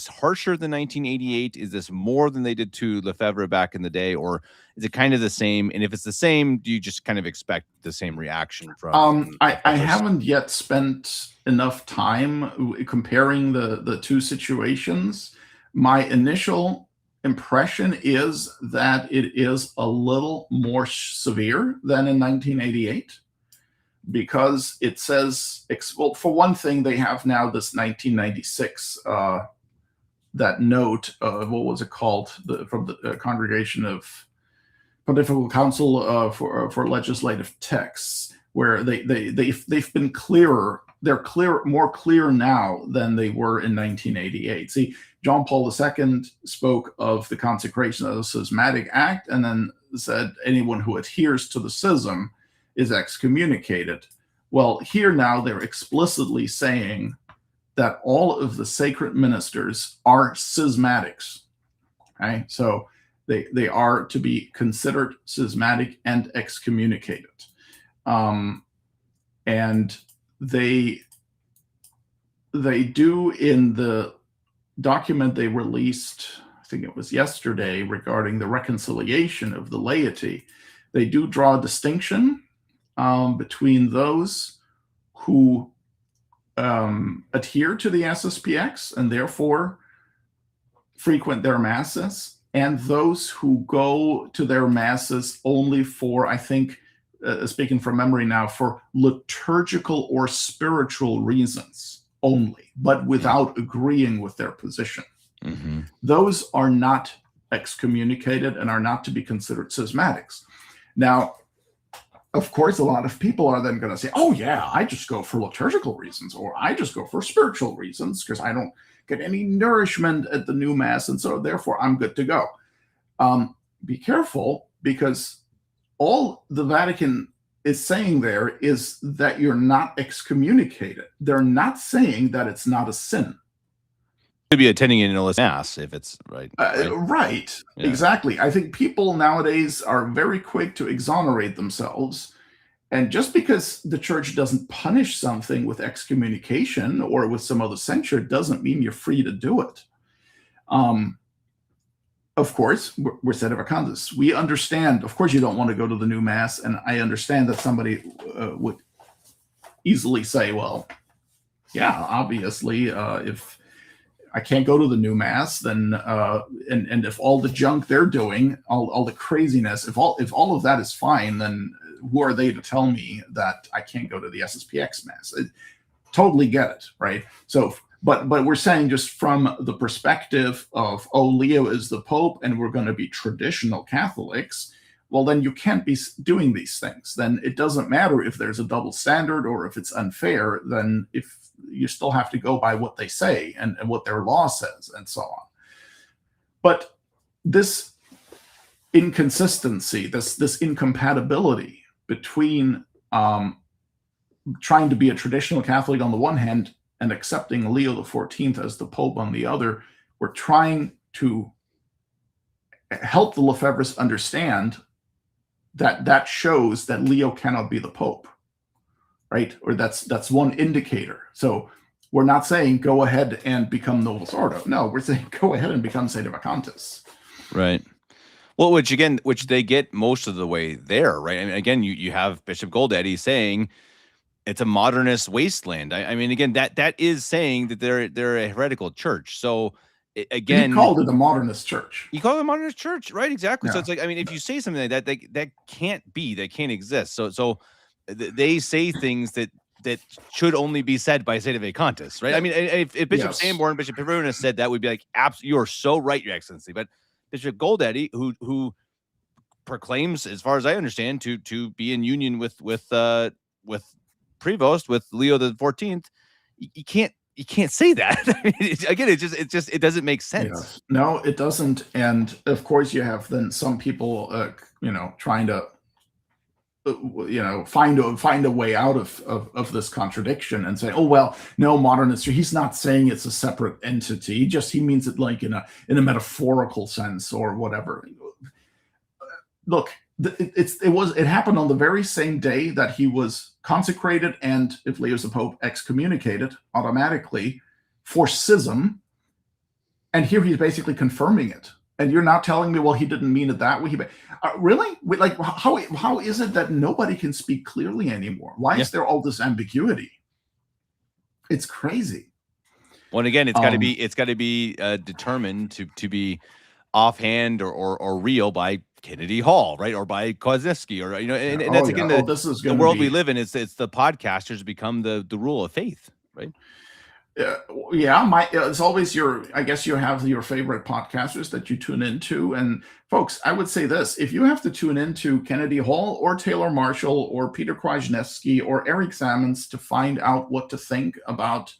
harsher than 1988? Is this more than they did to Lefebvre back in the day, or is it kind of the same? And if it's the same, do you just kind of expect the same reaction from? I haven't yet spent enough time comparing the two situations. My initial impression is that it is a little more severe than in 1988, because it says, well, for one thing, they have now this 1996 that note, what was it called, from the Congregation of Pontifical Council for Legislative Texts, where they've been clearer. They're more clear now than they were in 1988. See, John Paul II spoke of the consecration as a schismatic act, and then said anyone who adheres to the schism is excommunicated. Well, here now they're explicitly saying that all of the sacred ministers are schismatics. Okay, so they are to be considered schismatic and excommunicated, and they do, in the document they released, I think it was yesterday, regarding the reconciliation of the laity, they do draw a distinction between those who adhere to the SSPX and therefore frequent their masses, and those who go to their masses only for, I think, speaking from memory now, for liturgical or spiritual reasons only, but without agreeing with their position. Mm-hmm. Those are not excommunicated and are not to be considered schismatics. Now, of course, a lot of people are then going to say, oh, yeah, I just go for liturgical reasons, or I just go for spiritual reasons because I don't get any nourishment at the new mass, and so therefore I'm good to go. Be careful, because all the Vatican is saying there is that you're not excommunicated. They're not saying that it's not a sin. To be attending an illicit mass, if it's right. Right. Yeah. Exactly. I think people nowadays are very quick to exonerate themselves. And just because the church doesn't punish something with excommunication or with some other censure doesn't mean you're free to do it. Of course, we're Sedevacantists. We understand, of course, you don't want to go to the new mass. And I understand that somebody would easily say, well, yeah, obviously, if I can't go to the new mass, then and if all the junk they're doing, all the craziness, if all of that is fine, then who are they to tell me that I can't go to the SSPX mass? Totally get it, right? So, but we're saying just from the perspective of, oh, Leo is the Pope and we're going to be traditional Catholics, well, then you can't be doing these things. Then it doesn't matter if there's a double standard or if it's unfair. Then if you still have to go by what they say and what their law says and so on. But this inconsistency, this incompatibility between trying to be a traditional Catholic on the one hand and accepting Leo XIV as the Pope on the other, we're trying to help the Lefebvres understand that shows that Leo cannot be the Pope, right? Or that's one indicator. So we're not saying go ahead and become Novus Ordo. No, we're saying go ahead and become Sedevacantist. Right. Well, which they get most of the way there, right? I mean, again, you have Bishop Goldaddy saying it's a modernist wasteland. I mean, again, that is saying that they're a heretical church. So again, he called it a modernist church. You call it a modernist church, right? Exactly. Yeah. So it's like, I mean, if you say something like that, that can't be, that can't exist. So they say things that should only be said by Sedevacantists, right? I mean, if Bishop Sanborn, Bishop Piverna said that, would be like, you are so right, Your Excellency. But Bishop Goldaddy, who proclaims, as far as I understand, to be in union with Prevost, with Leo XIV, you can't say that. I mean, it doesn't make sense. Yes. No, it doesn't. And of course, you have then some people, trying to, find a way out of this contradiction and say, oh well, no, modernist. He's not saying it's a separate entity. He means it like in a metaphorical sense or whatever. Look, it happened on the very same day that he was consecrated and, if Leo's the Pope, excommunicated automatically for schism. And here he's basically confirming it. And you're now telling me, well, he didn't mean it that way. Really? Like, how is it that nobody can speak clearly anymore? Why is there all this ambiguity? It's crazy. Well, and again, it's got to be determined to be offhand or real by Kennedy Hall, right, or by Kozinski, or and that's again the world we live in. It's the podcasters become the rule of faith, right? It's always I guess you have your favorite podcasters that you tune into, and folks, I would say this: if you have to tune into Kennedy Hall or Taylor Marshall or Peter Kwasniewski or Eric Sammons to find out what to think about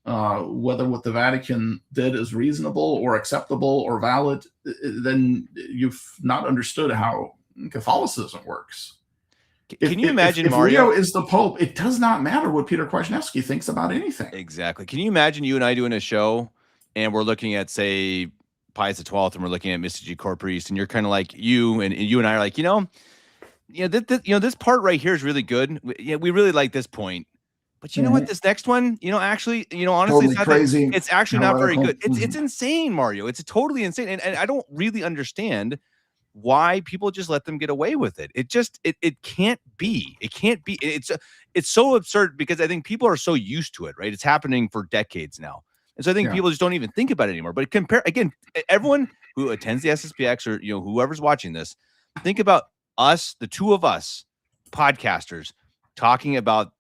whether what the Vatican did is reasonable or acceptable or valid, then you've not understood how Catholicism works. Can you imagine, if Mario? Leo is the Pope, it does not matter what Peter Kwasniewski thinks about anything. Exactly. Can you imagine you and I doing a show and we're looking at, say, Pius XII, and we're looking at Mystici Corporis, and you're kind of like, you and I are like, this part right here is really good. We really like this point. But you know what? This next one, honestly, totally it's not crazy. It's actually not very good. It's insane, Mario. It's totally insane, and I don't really understand why people just let them get away with it. It can't be. It can't be. It's so absurd because I think people are so used to it, right? It's happening for decades now, and so I think people just don't even think about it anymore. But everyone who attends the SSPX or whoever's watching this, think about us, the two of us, podcasters, talking about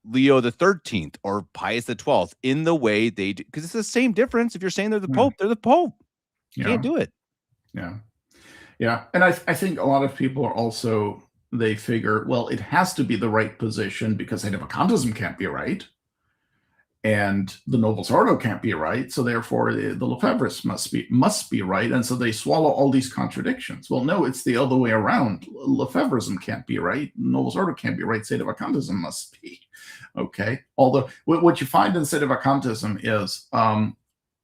Leo XIII or Pius XII in the way they do, because it's the same difference. If you're saying they're the Pope, they're the Pope. You can't do it. Yeah. And I think a lot of people are also, they figure, well, it has to be the right position because Sedevacantism can't be right. And the Novus Ordo can't be right. So therefore the Lefebvres must be right. And so they swallow all these contradictions. Well, no, it's the other way around. Lefebvrism can't be right. Novus Ordo can't be right. Sedevacantism must be. Okay. Although what you find in Sedevacantism is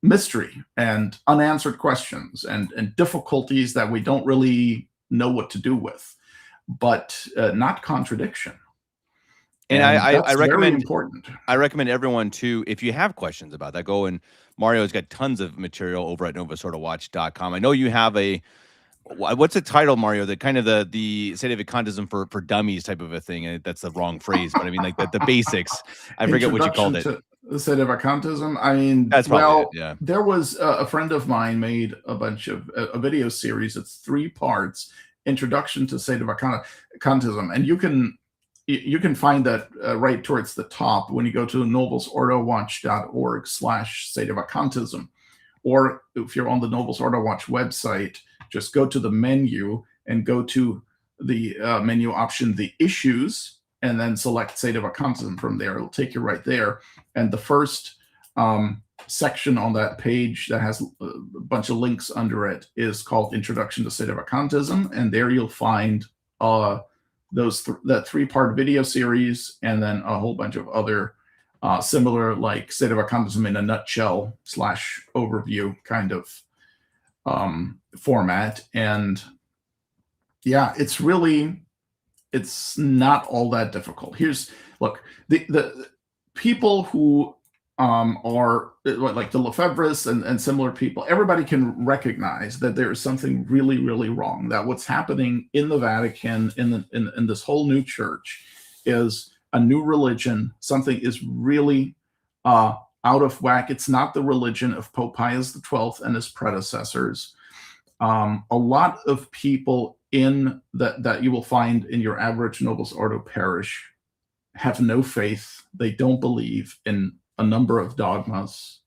mystery and unanswered questions and difficulties that we don't really know what to do with, but not contradiction. And I recommend, important. I recommend everyone to, if you have questions about that, go, and Mario's got tons of material over at novusortowatch.com. I know you have what's the title, Mario? The kind of the Sedevacantism for dummies type of a thing. And that's the wrong phrase, but I mean like the basics. I forget what you called it. Sedevacantism. I mean, That's probably it, yeah. There was a friend of mine made a bunch of a video series. It's 3 parts, Introduction to Sedevacantism, and you can find that right towards the top when you go to novusordowatch.org/Sedevacantism, or if you're on the Novus Ordo Watch website, just go to the menu and go to the menu option, the issues, and then select Sedevacantism from there. It'll take you right there. And the first section on that page that has a bunch of links under it is called Introduction to Sedevacantism. And there you'll find that 3-part video series, and then a whole bunch of other similar, like Sedevacantism in a nutshell / overview kind of format. And yeah, it's not all that difficult. Look, the people who are like the Lefebvres and similar people, everybody can recognize that there is something really, really wrong, that what's happening in the Vatican, in this whole new church, is a new religion. Something is really out of whack. It's not the religion of Pope Pius XII and his predecessors. A lot of people in that you will find in your average Novus Ordo parish have no faith. They don't believe in a number of dogmas.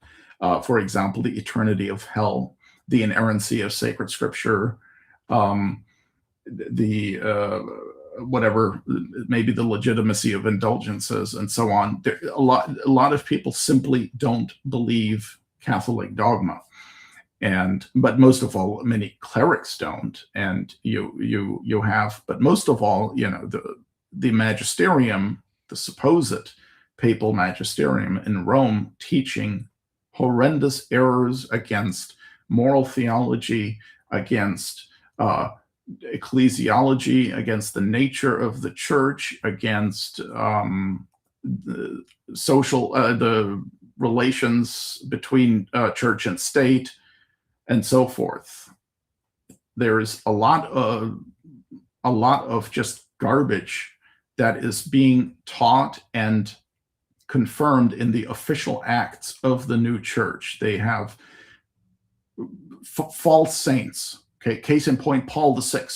For example, the eternity of hell, the inerrancy of sacred scripture, whatever, maybe the legitimacy of indulgences, and so on. A lot of people simply don't believe Catholic dogma. But most of all, many clerics don't, and you have. But most of all, the magisterium, the supposed papal magisterium in Rome, teaching horrendous errors against moral theology, against ecclesiology, against the nature of the church, against the relations between church and state, and so forth. There's a lot of just garbage that is being taught and confirmed in the official acts of the new church. They have false saints. Okay, case in point, Paul VI.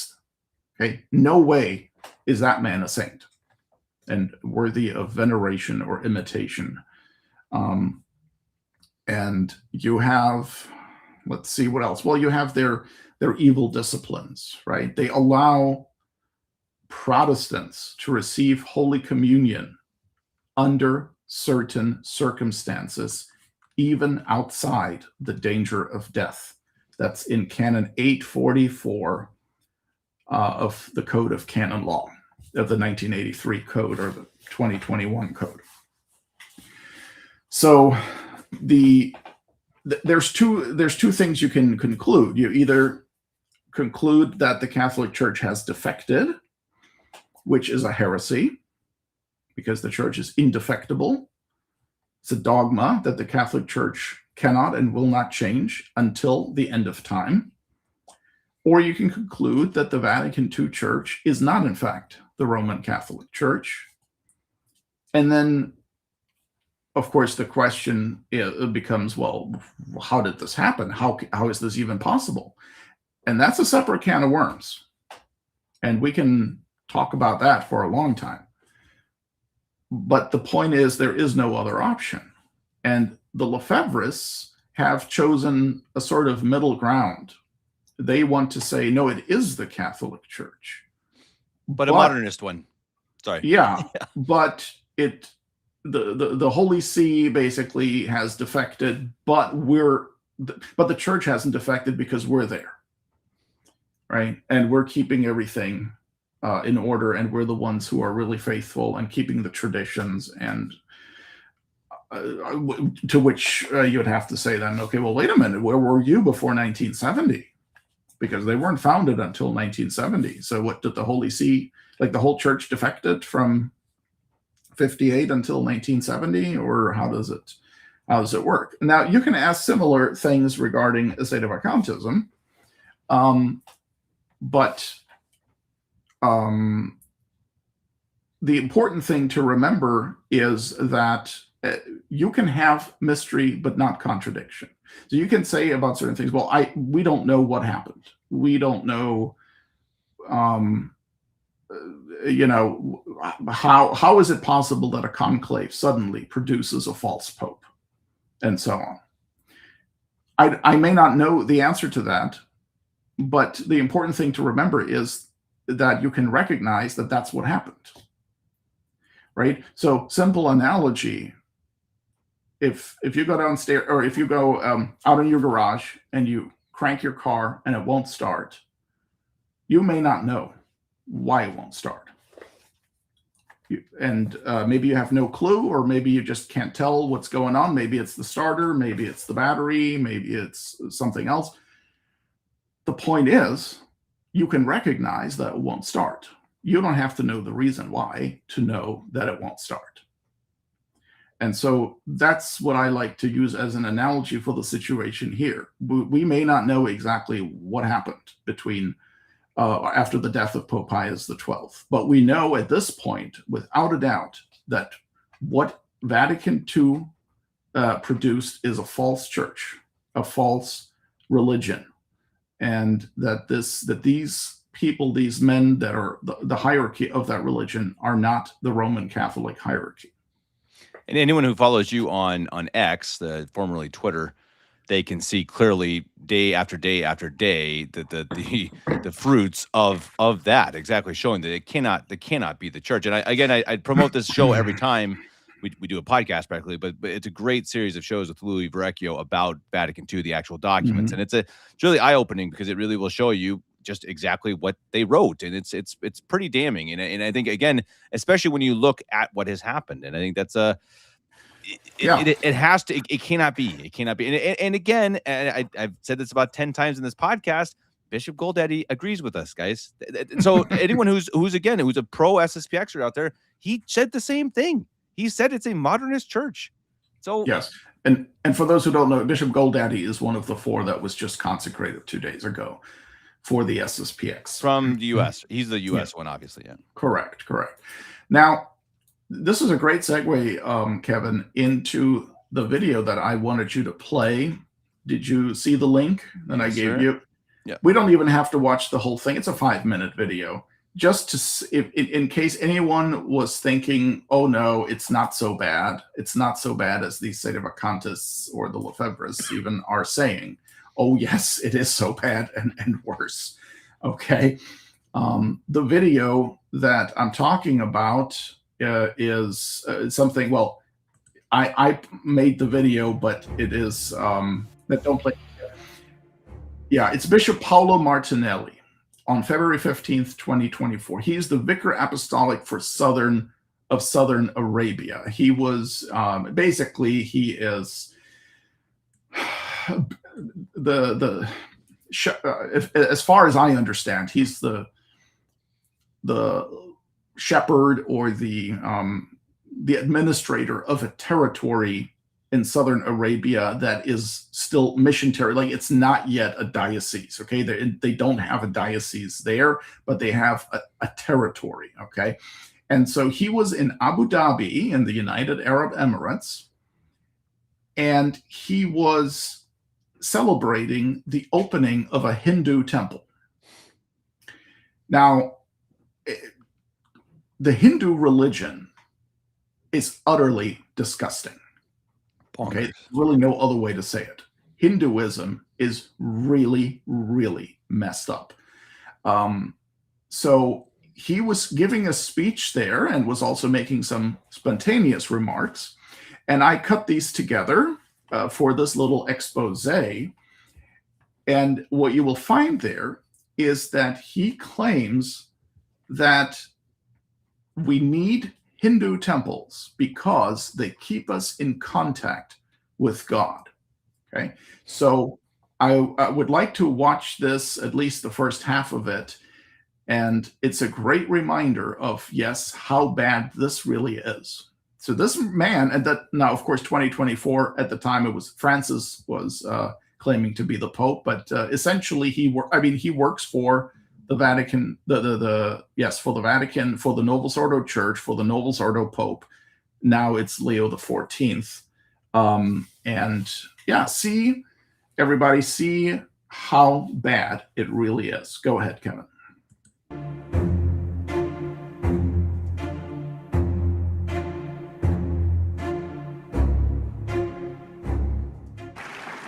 Okay, no way is that man a saint and worthy of veneration or imitation. And you have, let's see what else. Well, you have their evil disciplines, right? They allow Protestants to receive Holy Communion under certain circumstances, even outside the danger of death. That's in Canon 844 of the Code of Canon Law, of the 1983 Code, or the 2021 Code. So there's two things you can conclude. You either conclude that the Catholic Church has defected, which is a heresy, because the church is indefectible. It's a dogma that the Catholic Church cannot and will not change until the end of time. Or you can conclude that the Vatican II Church is not, in fact, the Roman Catholic Church. And then, of course, the question becomes, well, how did this happen? How is this even possible? And that's a separate can of worms. And we can talk about that for a long time. But the point is, there is no other option. And the Lefebvres have chosen a sort of middle ground. They want to say, no, it is the Catholic Church. But a modernist one. Sorry. Yeah, but the Holy See basically has defected, but the church hasn't defected because we're there, right? And we're keeping everything in order, and we're the ones who are really faithful and keeping the traditions. And to which you would have to say then, okay, well, wait a minute, where were you before 1970? Because they weren't founded until 1970. So what did the Holy See, like the whole church defected from 58 until 1970, or how does it work? Now, you can ask similar things regarding Sedevacantism, but the important thing to remember is that you can have mystery, but not contradiction. So you can say about certain things, well, we don't know what happened. We don't know, how is it possible that a conclave suddenly produces a false pope, and so on. I may not know the answer to that, but the important thing to remember is that you can recognize that that's what happened, right? So simple analogy, if you go downstairs, or if you go out in your garage and you crank your car and it won't start, you may not know why it won't start. And maybe you have no clue, or maybe you just can't tell what's going on. Maybe it's the starter, maybe it's the battery, maybe it's something else. The point is, you can recognize that it won't start. You don't have to know the reason why to know that it won't start. And so that's what I like to use as an analogy for the situation here. We may not know exactly what happened between after the death of Pope Pius XII, but we know at this point, without a doubt, that what Vatican II produced is a false church, a false religion, and that these people, these men that are the hierarchy of that religion, are not the Roman Catholic hierarchy. And anyone who follows you on X, formerly Twitter, they can see clearly day after day after day that the fruits of that, exactly, showing that it cannot be the church. And I promote this show every time we do a podcast practically, but it's a great series of shows with Louis Verrecchio about Vatican II, the actual documents, and it's really eye opening because it really will show you just exactly what they wrote, and it's pretty damning. And I think, again, especially when you look at what has happened, and I think that's it has to, it cannot be. And again, I've said this about 10 times in this podcast, Bishop Goldaddy agrees with us, guys. So anyone who's a pro SSPXer out there, he said the same thing. He said it's a modernist church. So yes. And for those who don't know, Bishop Goldaddy is one of the 4 that was just consecrated 2 days ago for the SSPX. From the U.S. He's the U.S. one, obviously, yeah. Correct. Now, this is a great segue, Kevin, into the video that I wanted you to play. Did you see the link that I gave you? Yeah. We don't even have to watch the whole thing. It's a 5-minute video. Just in case anyone was thinking, oh no, it's not so bad. It's not so bad as the Sedevacantists or the Lefebvres even are saying. Oh yes, it is so bad and worse. Okay. The video that I'm talking about is something, well, I made the video, but it is, don't play. Yeah, it's Bishop Paolo Martinelli on February 15th, 2024. He is the Vicar Apostolic for Southern Arabia. He was, basically, he is as far as I understand, he's the shepherd or the administrator of a territory in Southern Arabia that is still mission territory. Like, it's not yet a diocese. Okay, they don't have a diocese there, but they have a territory. Okay, and so he was in Abu Dhabi in the United Arab Emirates, and he was celebrating the opening of a Hindu temple. Now, the Hindu religion is utterly disgusting. Okay, there's really no other way to say it. Hinduism is really, really messed up. So he was giving a speech there and was also making some spontaneous remarks. And I cut these together for this little expose. And what you will find there is that he claims that we need Hindu temples because they keep us in contact with God. Okay, so I would like to watch this, at least the first half of it, and it's a great reminder of, yes, how bad this really is. So this man, and that now, of course, 2024 at the time, it was Francis was claiming to be the Pope, but essentially he works for the Vatican, for the Vatican, for the Novus Ordo Church, for the Novus Ordo Pope, Now it's Leo the 14th. And yeah, everybody see how bad it really is. Go ahead, Kevin.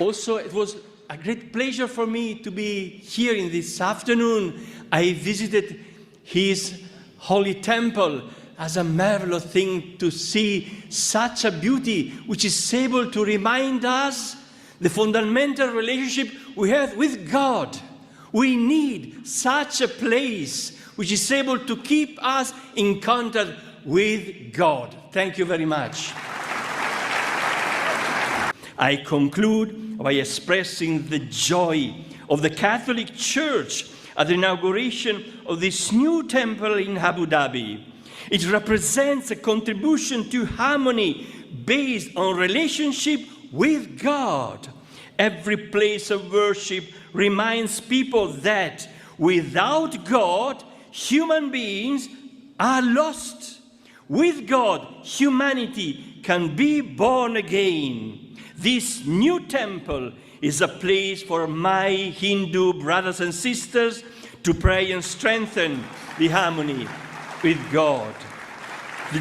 Also, it was a great pleasure for me to be here in this afternoon. I visited his holy temple as a marvelous thing to see such a beauty which is able to remind us the fundamental relationship we have with God. We need such a place which is able to keep us in contact with God. Thank you very much. I conclude by expressing the joy of the Catholic Church at the inauguration of this new temple in Abu Dhabi. It represents a contribution to harmony based on relationship with God. Every place of worship reminds people that without God, human beings are lost. With God, humanity can be born again. This new temple is a place for my Hindu brothers and sisters to pray and strengthen the harmony with God. The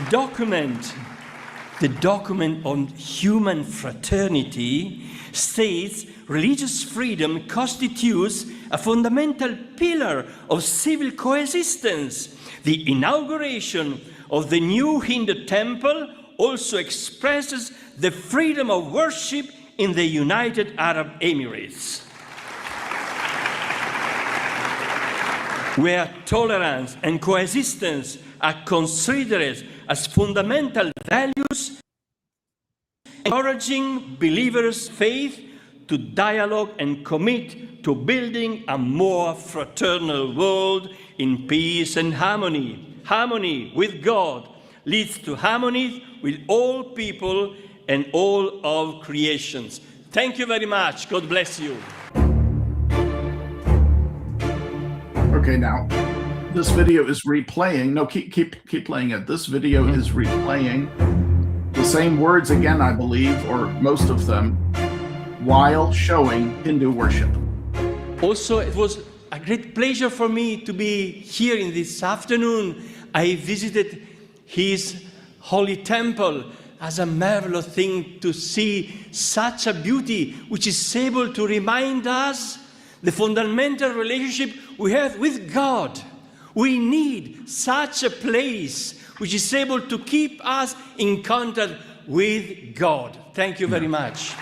document on human fraternity states religious freedom constitutes a fundamental pillar of civil coexistence. The inauguration of the new Hindu temple also expresses the freedom of worship in the United Arab Emirates, where tolerance and coexistence are considered as fundamental values, encouraging believers' faith to dialogue and commit to building a more fraternal world in peace and harmony. Harmony with God leads to harmony with all people and all of creations. Thank you very much. God bless you. Okay, now this video is replaying. No, keep playing it. This video is replaying the same words again, I believe, or most of them, while showing Hindu worship. Also, it was a great pleasure for me to be here in this afternoon. I visited his holy temple as a marvelous thing to see such a beauty which is able to remind us the fundamental relationship we have with God. We need such a place which is able to keep us in contact with God. Thank you very much.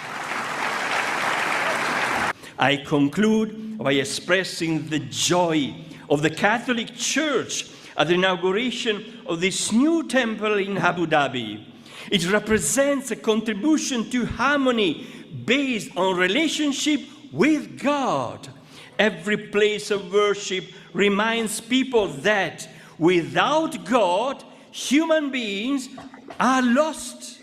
I conclude by expressing the joy of the Catholic Church at the inauguration of this new temple in Abu Dhabi. It represents a contribution to harmony based on relationship with God. Every place of worship reminds people that without God, human beings are lost.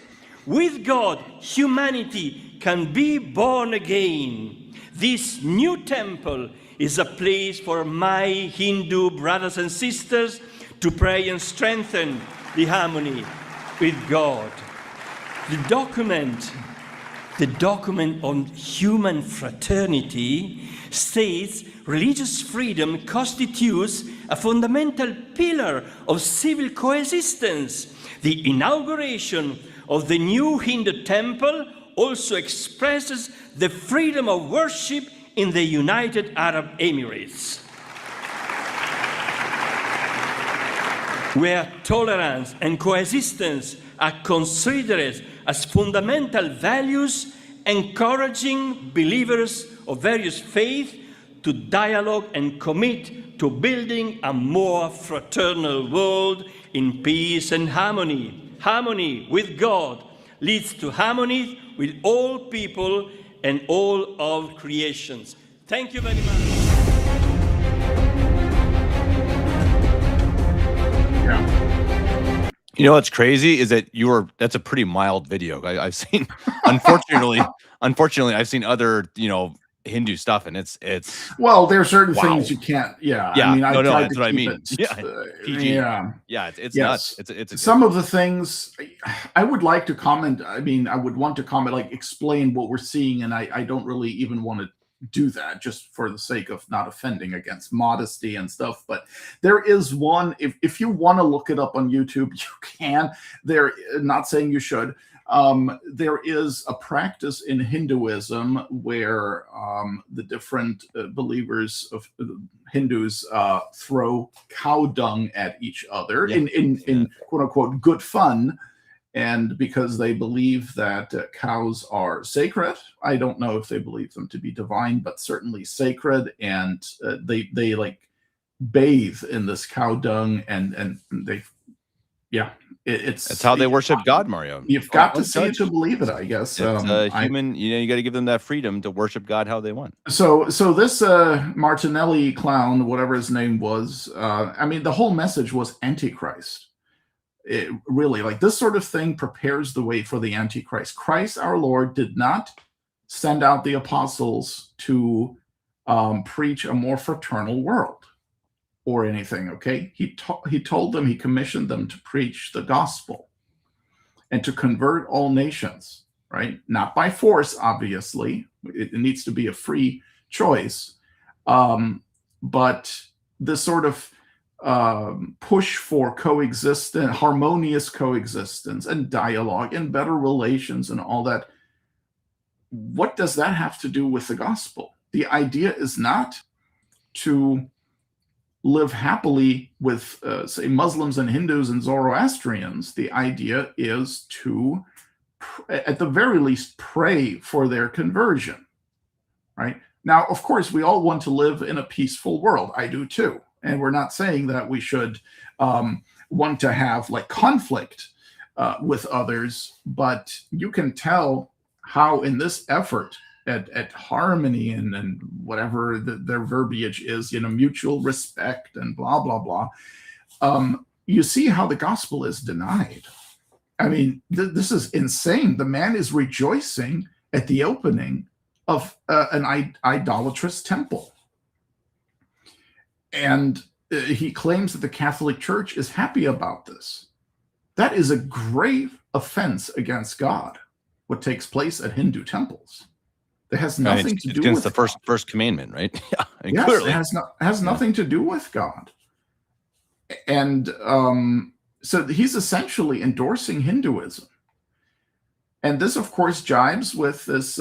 With God, humanity can be born again. This new temple is a place for my Hindu brothers and sisters to pray and strengthen the harmony with God. The document on human fraternity states religious freedom constitutes a fundamental pillar of civil coexistence. The inauguration of the new Hindu temple also expresses the freedom of worship in the United Arab Emirates, where tolerance and coexistence are considered as fundamental values, encouraging believers of various faiths to dialogue and commit to building a more fraternal world in peace and harmony. Harmony with God leads to harmony with all people and all of creations. Thank you very much. Yeah. You know what's crazy is that that's a pretty mild video. I've seen, unfortunately, I've seen other, Hindu stuff, and it's well, there are certain wow. things you can't. Yeah, Yeah, I mean, I no, tried that's to what I keep mean. it. Yeah, PG. Yeah, It's yes. nuts. It's Some of the things I would like to comment. I mean, I would want to comment, like explain what we're seeing, and I don't really even want to do that just for the sake of not offending, against modesty and stuff. But there is one. If you want to look it up on YouTube, you can. They're not saying you should. There is a practice in Hinduism where the different believers of Hindus throw cow dung at each other in quote unquote good fun. And because they believe that cows are sacred, I don't know if they believe them to be divine, but certainly sacred. And they like bathe in this cow dung, and they, it's how they worship God, Mario. You've got to see it to believe it, I guess. It's human, you got to give them that freedom to worship God how they want. So this Martinelli clown, whatever his name was, I mean, the whole message was Antichrist. It really, like, this sort of thing prepares the way for the Antichrist. Christ our Lord did not send out the apostles to preach a more fraternal world or anything, okay? He told them, he commissioned them to preach the gospel and to convert all nations, right? Not by force, obviously. It needs to be a free choice. But this sort of push for coexistence, harmonious coexistence and dialogue and better relations and all that, what does that have to do with the gospel? The idea is not to live happily with, say, Muslims and Hindus and Zoroastrians. The idea is to, at the very least, pray for their conversion, right? Now, of course, we all want to live in a peaceful world. I do too. And we're not saying that we should want to have like conflict with others, but you can tell how in this effort at harmony and whatever their verbiage is, mutual respect and blah, blah, blah, you see how the gospel is denied. I mean, this is insane. The man is rejoicing at the opening of an idolatrous temple. And he claims that the Catholic Church is happy about this. That is a grave offense against God, what takes place at Hindu temples. It has nothing to do with the first commandment, right? Yeah, yes, clearly. It has nothing to do with God. And so he's essentially endorsing Hinduism. And this, of course, jibes with this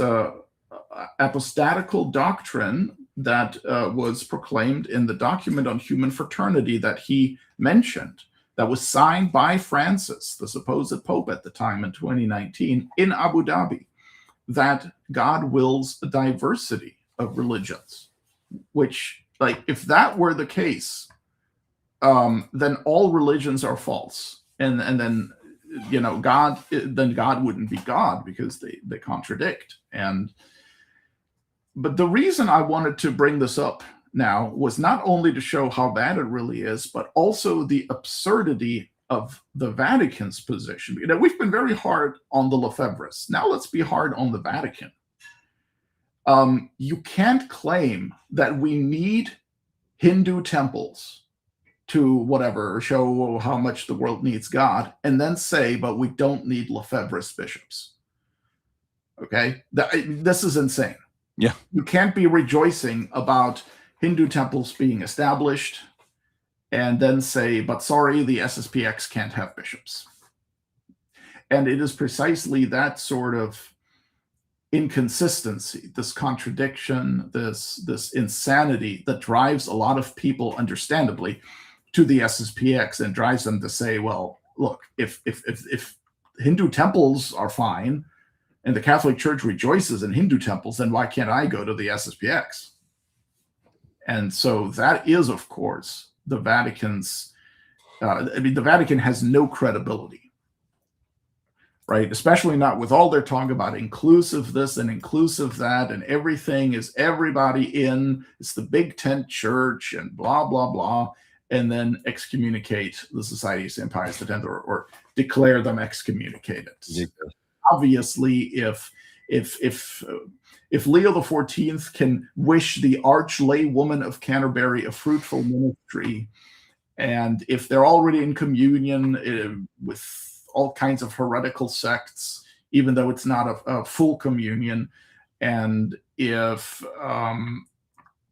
apostatical doctrine that was proclaimed in the document on human fraternity that he mentioned, that was signed by Francis, the supposed Pope at the time in 2019, in Abu Dhabi, that God wills a diversity of religions, which, like, if that were the case, then all religions are false. And then, God wouldn't be God, because they contradict. But the reason I wanted to bring this up now was not only to show how bad it really is, but also the absurdity of the Vatican's position. We've been very hard on the Lefebvres. Now let's be hard on the Vatican. You can't claim that we need Hindu temples to whatever, show how much the world needs God, and then say, but we don't need Lefebvre's bishops. Okay? This is insane. Yeah. You can't be rejoicing about Hindu temples being established and then say, but sorry, the SSPX can't have bishops. And it is precisely that sort of inconsistency, this contradiction, this insanity that drives a lot of people, understandably, to the SSPX and drives them to say, well, look, if Hindu temples are fine, and the Catholic Church rejoices in Hindu temples, then why can't I go to the SSPX? And so that is, of course, the Vatican's, the Vatican has no credibility, right? Especially not with all their talk about inclusive this and inclusive that, and everything is everybody in, it's the big tent church and blah, blah, blah, and then excommunicate the Society of St. Pius X or declare them excommunicated. Yeah. Obviously, if if Leo XIV can wish the archlaywoman of Canterbury a fruitful ministry, and if they're already in communion with all kinds of heretical sects, even though it's not a full communion, and if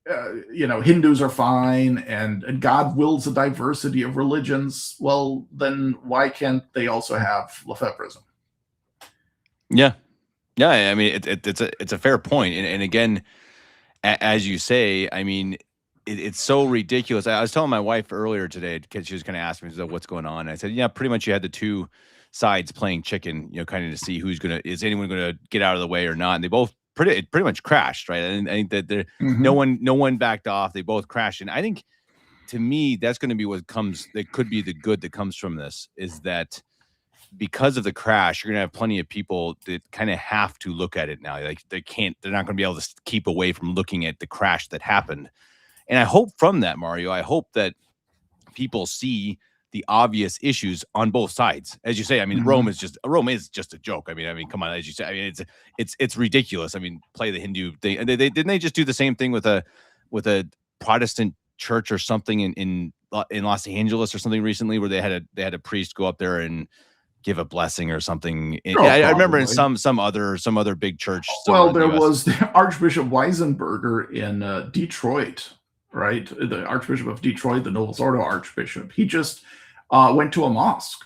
Hindus are fine, and God wills a diversity of religions, well, then why can't they also have Lefebvrism? Yeah. I mean, it's a fair point. And again, as you say, I mean, it's so ridiculous. I was telling my wife earlier today, because she was kind of asking me, what's going on? And I said, yeah, pretty much you had the two sides playing chicken, kind of to see is anyone going to get out of the way or not. And they both pretty much crashed, right? And I think that no one backed off. They both crashed. And I think, to me, that's going to be that could be the good that comes from this, is that because of the crash, you're going to have plenty of people that kind of have to look at it now. Like they're not going to be able to keep away from looking at the crash that happened. And I hope from that, Mario, I hope that people see the obvious issues on both sides. As you say, I mean, Rome is just a joke. I mean, come on, as you say, I mean, it's ridiculous. I mean, play the Hindu thing. And didn't they just do the same thing with a Protestant church or something in Los Angeles or something recently, where they had a priest go up there and give a blessing or something. I remember in some other big church. Well, there was the Archbishop Weisenberger in Detroit, right? The Archbishop of Detroit, the Novus Ordo Archbishop. He just went to a mosque.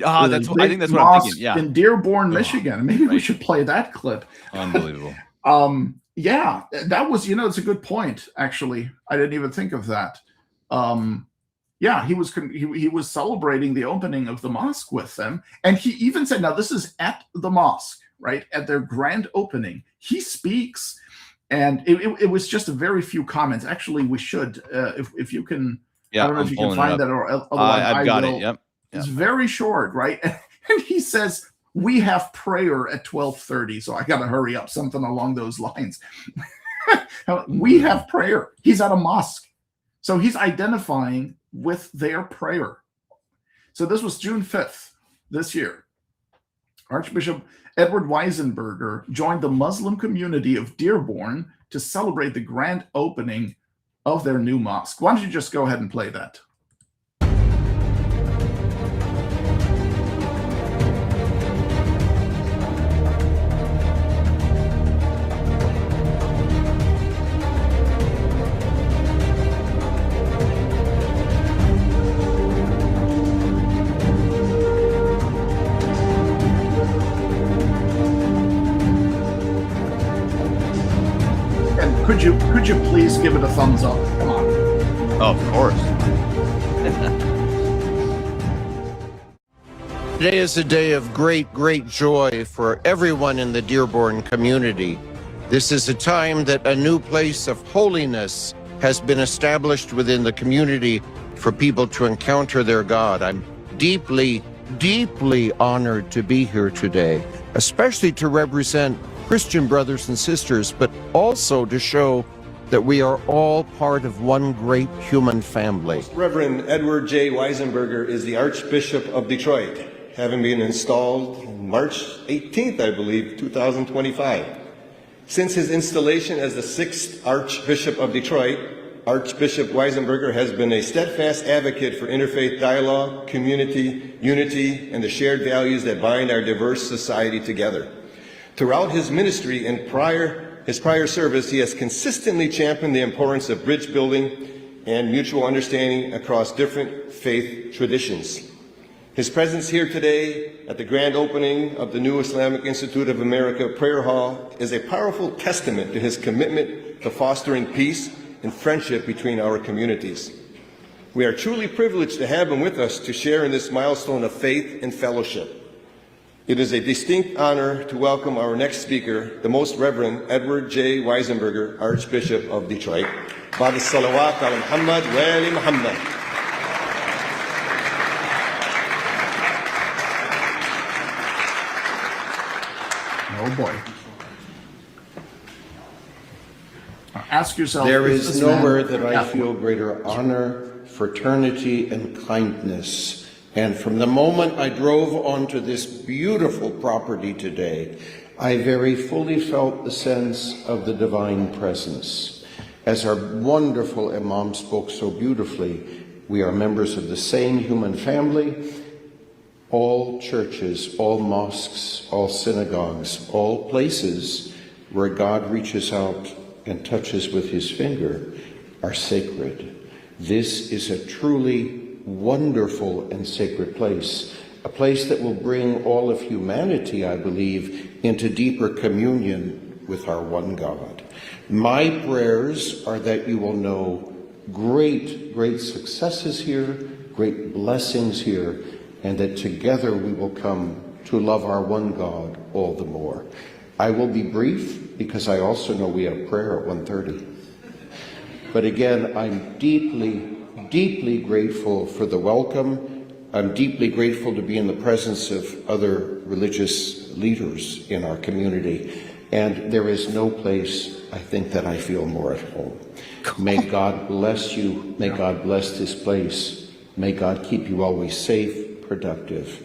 I think that's what I'm thinking. Yeah, in Dearborn, Michigan. Maybe we should play that clip. Unbelievable. Yeah, that was, it's a good point, actually. I didn't even think of that. Yeah, he was celebrating the opening of the mosque with them. And he even said, now this is at the mosque, right? At their grand opening. He speaks, and it was just a very few comments. Actually, we should, if you can, I don't know if you can find that, or otherwise I've got it, yep. It's very short, right? And he says, we have prayer at 12:30, so I got to hurry up, something along those lines. We have prayer. He's at a mosque. So he's identifying with their prayer. So this was June 5th this year. Archbishop Edward Weisenberger joined the Muslim community of Dearborn to celebrate the grand opening of their new mosque. Why don't you just go ahead and play that? Could you please give it a thumbs up? Come on. Oh, of course. Today is a day of great, great joy for everyone in the Dearborn community. This is a time that a new place of holiness has been established within the community for people to encounter their God. I'm deeply, deeply honored to be here today, especially to represent Christian brothers and sisters, but also to show that we are all part of one great human family. Reverend Edward J. Weisenberger is the Archbishop of Detroit, having been installed March 18th, I believe, 2025. Since his installation as the 6th Archbishop of Detroit, Archbishop Weisenberger has been a steadfast advocate for interfaith dialogue, community, unity, and the shared values that bind our diverse society together. Throughout his ministry and his prior service, he has consistently championed the importance of bridge building and mutual understanding across different faith traditions. His presence here today at the grand opening of the new Islamic Institute of America Prayer Hall is a powerful testament to his commitment to fostering peace and friendship between our communities. We are truly privileged to have him with us to share in this milestone of faith and fellowship. It is a distinct honor to welcome our next speaker, the Most Reverend Edward J. Weisenberger, Archbishop of Detroit. Ba'd as-salawat ala Muhammad wa ali Muhammad. Oh boy. Ask yourself. There is nowhere that I feel greater honor, fraternity, and kindness. And from the moment I drove onto this beautiful property today, I very fully felt the sense of the divine presence. As our wonderful Imam spoke so beautifully, we are members of the same human family. All churches, all mosques, all synagogues, all places where God reaches out and touches with his finger are sacred. This is a truly wonderful and sacred place, a place that will bring all of humanity, I believe, into deeper communion with our one God. My prayers are that you will know great, great successes here, great blessings here, and that together we will come to love our one God all the more. I will be brief because I also know we have prayer at 1:30. But again, I'm deeply, deeply grateful for the welcome. I'm deeply grateful to be in the presence of other religious leaders in our community. And there is no place, I think, that I feel more at home. May God bless you. May God bless this place. May God keep you always safe, productive,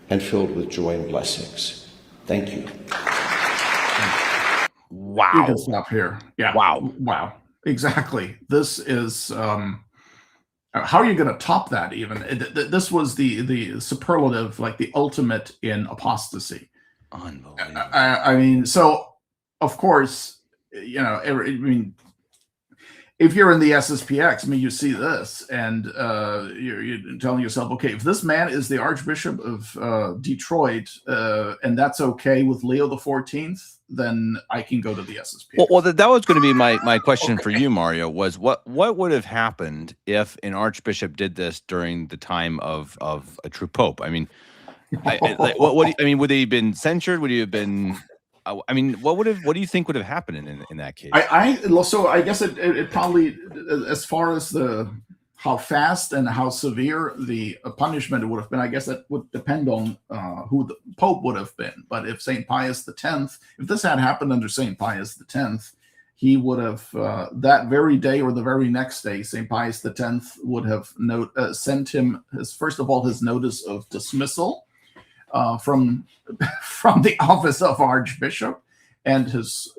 and filled with joy and blessings. Thank you. Wow. You can stop here. Yeah. Wow. Wow. Exactly. This is how are you going to top that even? This was the superlative, like the ultimate in apostasy. Unbelievable. I mean, so of course, you know, if you're in the SSPX, I mean, you see this and you're telling yourself, okay, if this man is the Archbishop of Detroit and that's okay with Leo the 14th, then I can go to the SSPX. Well, that was going to be my question for you, Mario, was what would have happened if an archbishop did this during the time of a true pope? I mean, would they have been censured? Would he have been? I mean, what do you think would have happened in that case? So I guess it probably, as far as how fast and how severe the punishment would have been, I guess that would depend on who the Pope would have been. But if St. Pius X, if this had happened under St. Pius X, he would have, that very day or the very next day, St. Pius X would have sent him, first of all, his notice of dismissal from the office of Archbishop, and his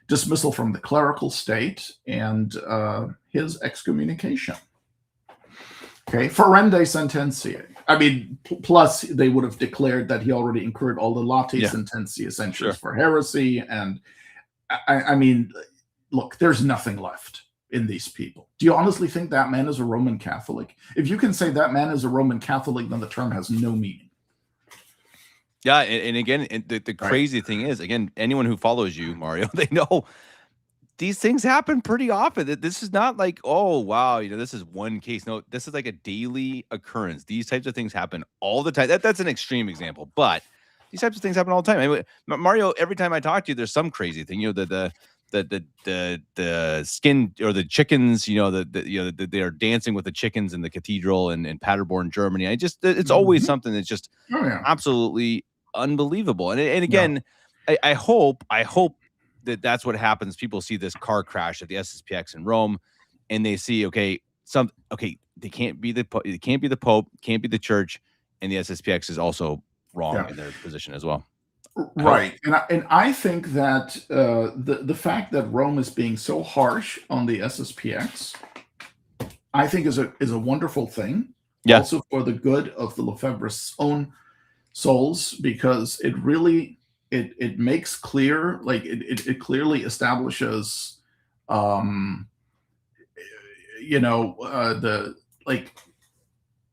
dismissal from the clerical state, and his excommunication. Okay, ferende sententiae. I mean, plus they would have declared that he already incurred all the latae sententiae censures for heresy. And I mean, look, there's nothing left in these people. Do you honestly think that man is a Roman Catholic? If you can say that man is a Roman Catholic, then the term has no meaning. Yeah, and again, the crazy thing is, again, anyone who follows you, Mario, they know these things happen pretty often. This is not like, oh, wow, this is one case. No, this is like a daily occurrence. These types of things happen all the time. That's an extreme example, but these types of things happen all the time. I mean, Mario, every time I talk to you, there's some crazy thing. The skin or the chickens, they are dancing with the chickens in the cathedral in Paderborn, Germany. It's always something that's just absolutely unbelievable. And again, I hope that's what happens. People see this car crash at the SSPX in Rome, and they see, they can't be the Pope, can't be the Church, and the SSPX is also wrong in their position as well. Right, and I think that the fact that Rome is being so harsh on the SSPX, I think is a wonderful thing. Yeah. Also for the good of the Lefebvre's own souls, because it really it makes clear, like it clearly establishes,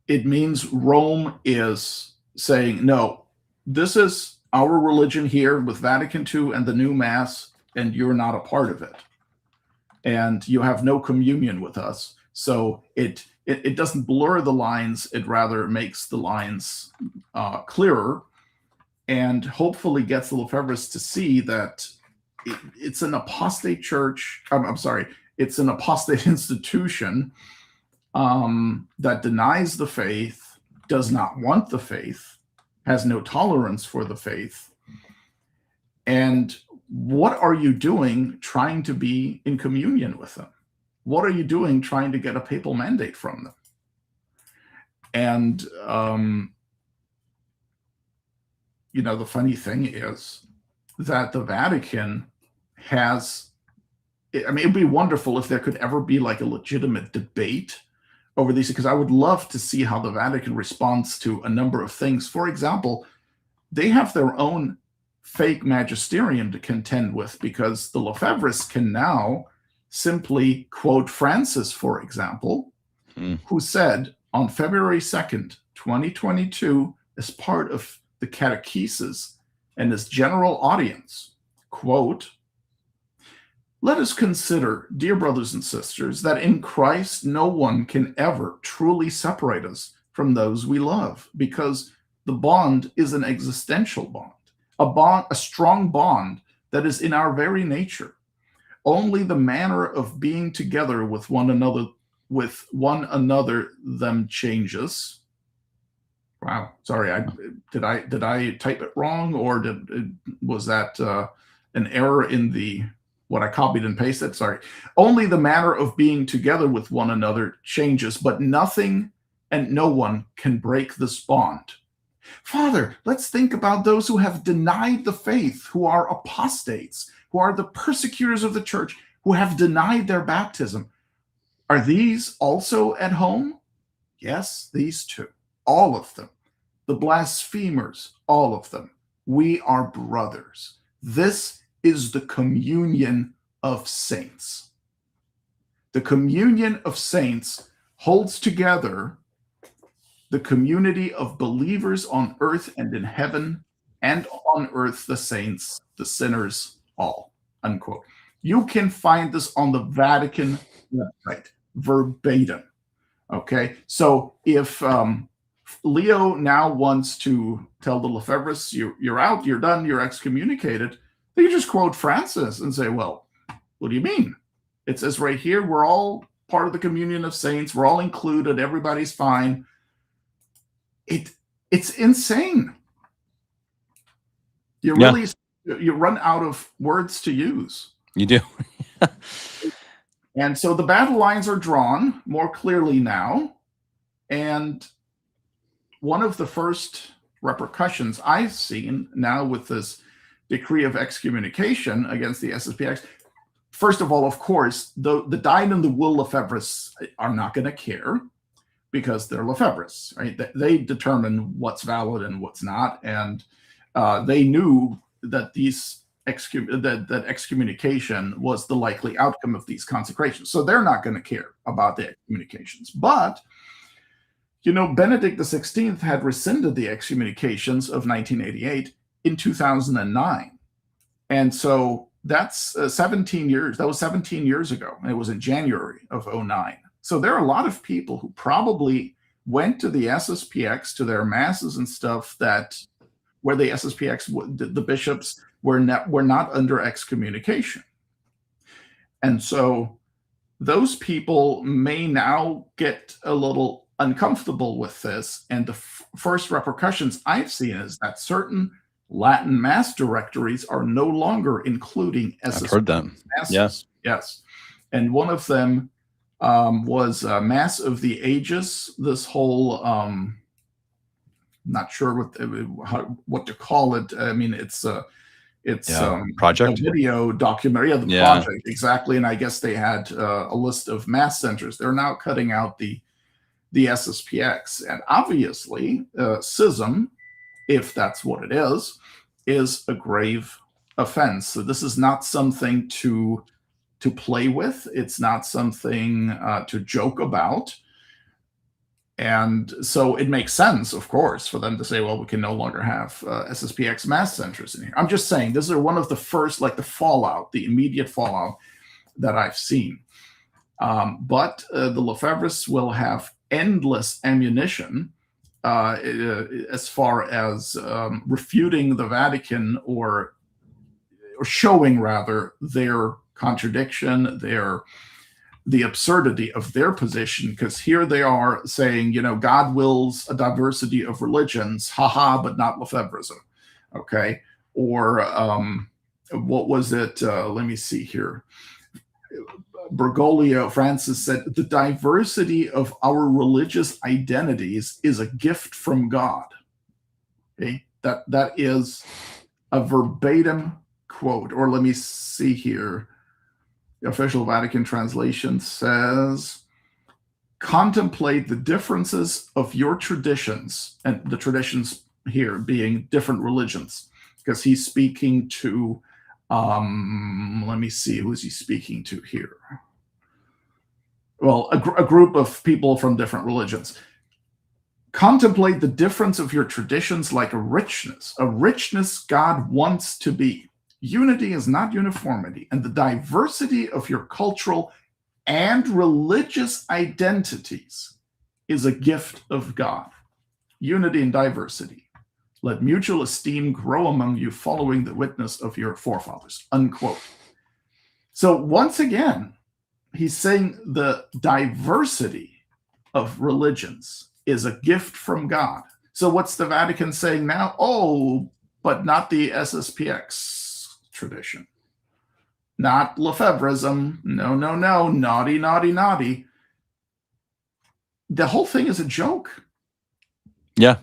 it means Rome is saying, no, this is our religion here with Vatican II and the new Mass, and you're not a part of it. And you have no communion with us. So it doesn't blur the lines, it rather makes the lines clearer, and hopefully gets the Lefebvres to see that it's an apostate church, it's an apostate institution that denies the faith, does not want the faith, has no tolerance for the faith. And what are you doing trying to be in communion with them? What are you doing trying to get a papal mandate from them? And the funny thing is that the Vatican has, I mean, it'd be wonderful if there could ever be like a legitimate debate over these, because I would love to see how the Vatican responds to a number of things. For example, they have their own fake magisterium to contend with, because the Lefebvres can now simply quote Francis, for example, who said on February 2nd, 2022, as part of the catechesis and his general audience, quote, "Let us consider, dear brothers and sisters, that in Christ no one can ever truly separate us from those we love, because the bond is an existential bond, a strong bond that is in our very nature. Only the manner of being together with one another them changes." Wow, sorry, did I type it wrong, or was that an error in what I copied and pasted? Sorry. "Only the manner of being together with one another changes, but nothing and no one can break this bond." Father, let's think about those who have denied the faith, who are apostates, who are the persecutors of the church, who have denied their baptism. Are these also at home? Yes, these too. All of them. The blasphemers, all of them. We are brothers. This is the communion of saints. The communion of saints holds together the community of believers on earth and in heaven, and on earth the saints, the sinners, all, unquote. You can find this on the Vatican website, verbatim. Okay, so if Leo now wants to tell the Lefebvres, you're out, you're done, you're excommunicated, they just quote Francis and say, well, what do you mean? It says right here, we're all part of the communion of saints, we're all included, everybody's fine. It's insane. You run out of words to use. You do. And so the battle lines are drawn more clearly now. And one of the first repercussions I've seen now with this decree of excommunication against the SSPX, first of all, of course, the dyed-in-the-wool Lefebvres are not going to care, because they're Lefebvres, right? They determine what's valid and what's not. And they knew that that excommunication was the likely outcome of these consecrations. So they're not going to care about the excommunications. But, Benedict XVI had rescinded the excommunications of 1988 in 2009. And so that's 17 years. That was 17 years ago. And it was in January of 2009. So there are a lot of people who probably went to the SSPX, to their masses and stuff, where the SSPX, the bishops were not under excommunication. And so those people may now get a little uncomfortable with this. And the first repercussions I've seen is that certain Latin mass directories are no longer including SSPX. I've heard them. Masses. Yes. And one of them was Mass of the Aegis. This whole, not sure what to call it. I mean, it's project, a video documentary. Yeah, the project, exactly. And I guess they had a list of mass centers. They're now cutting out the SSPX, and obviously, schism, if that's what it is a grave offense. So this is not something to play with. It's not something to joke about. And so it makes sense, of course, for them to say, well, we can no longer have SSPX mass centers in here. I'm just saying, these are one of the first, like the immediate fallout that I've seen. But the Lefebvres will have endless ammunition as far as refuting the Vatican or showing, rather, their contradiction, the absurdity of their position, because here they are saying, God wills a diversity of religions, haha, but not Lefebvrism, okay? Or what was it? Let me see here. Bergoglio, Francis said, the diversity of our religious identities is a gift from God. Okay? That is a verbatim quote. Or let me see here. The official Vatican translation says, contemplate the differences of your traditions, and the traditions here being different religions, because he's speaking to, let me see, who is he speaking to here? Well, a group of people from different religions. Contemplate the difference of your traditions like a richness God wants to be. Unity is not uniformity, and the diversity of your cultural and religious identities is a gift of God. Unity and diversity. Let mutual esteem grow among you, following the witness of your forefathers, unquote. So once again, he's saying the diversity of religions is a gift from God. So what's the Vatican saying now? Oh, but not the SSPX tradition. Not Lefebvreism. No, no, no. Naughty, naughty, naughty. The whole thing is a joke. Yeah.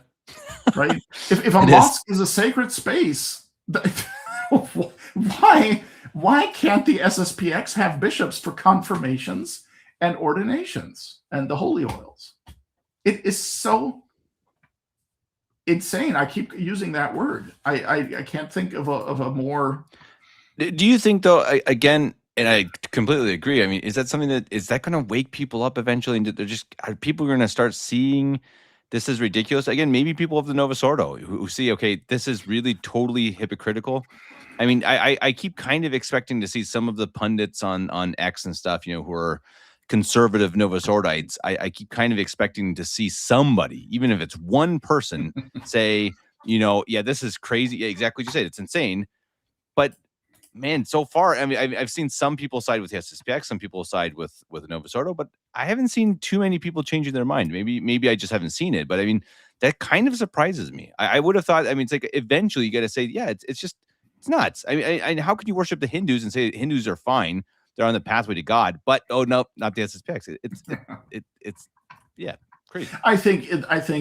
Right? If a mosque is a sacred space, why can't the SSPX have bishops for confirmations and ordinations and the holy oils? It is so insane. I keep using that word. I can't think of a more. Do you think, though, again, and I completely agree, I mean, is that something that is that going to wake people up eventually? And they're just, are people going to start seeing this is ridiculous? Again, maybe people of the Novus Ordo who see, okay, this is really totally hypocritical. I mean, I keep kind of expecting to see some of the pundits on X and stuff, you know, who are conservative Novus Ordites. I keep kind of expecting to see somebody, even if it's one person, say, you know, yeah, this is crazy. Yeah, exactly what you said. It's insane. But man, so far, I mean, I've seen some people side with the SSPX, some people side with Novus Ordo, but I haven't seen too many people changing their mind. Maybe I just haven't seen it, but I mean, that kind of surprises me. I would have thought, I mean, it's like eventually you got to say, yeah, it's nuts. I mean, how can you worship the Hindus and say Hindus are fine? They're on the pathway to God, but oh no, not the SSPX. It's yeah, crazy. I think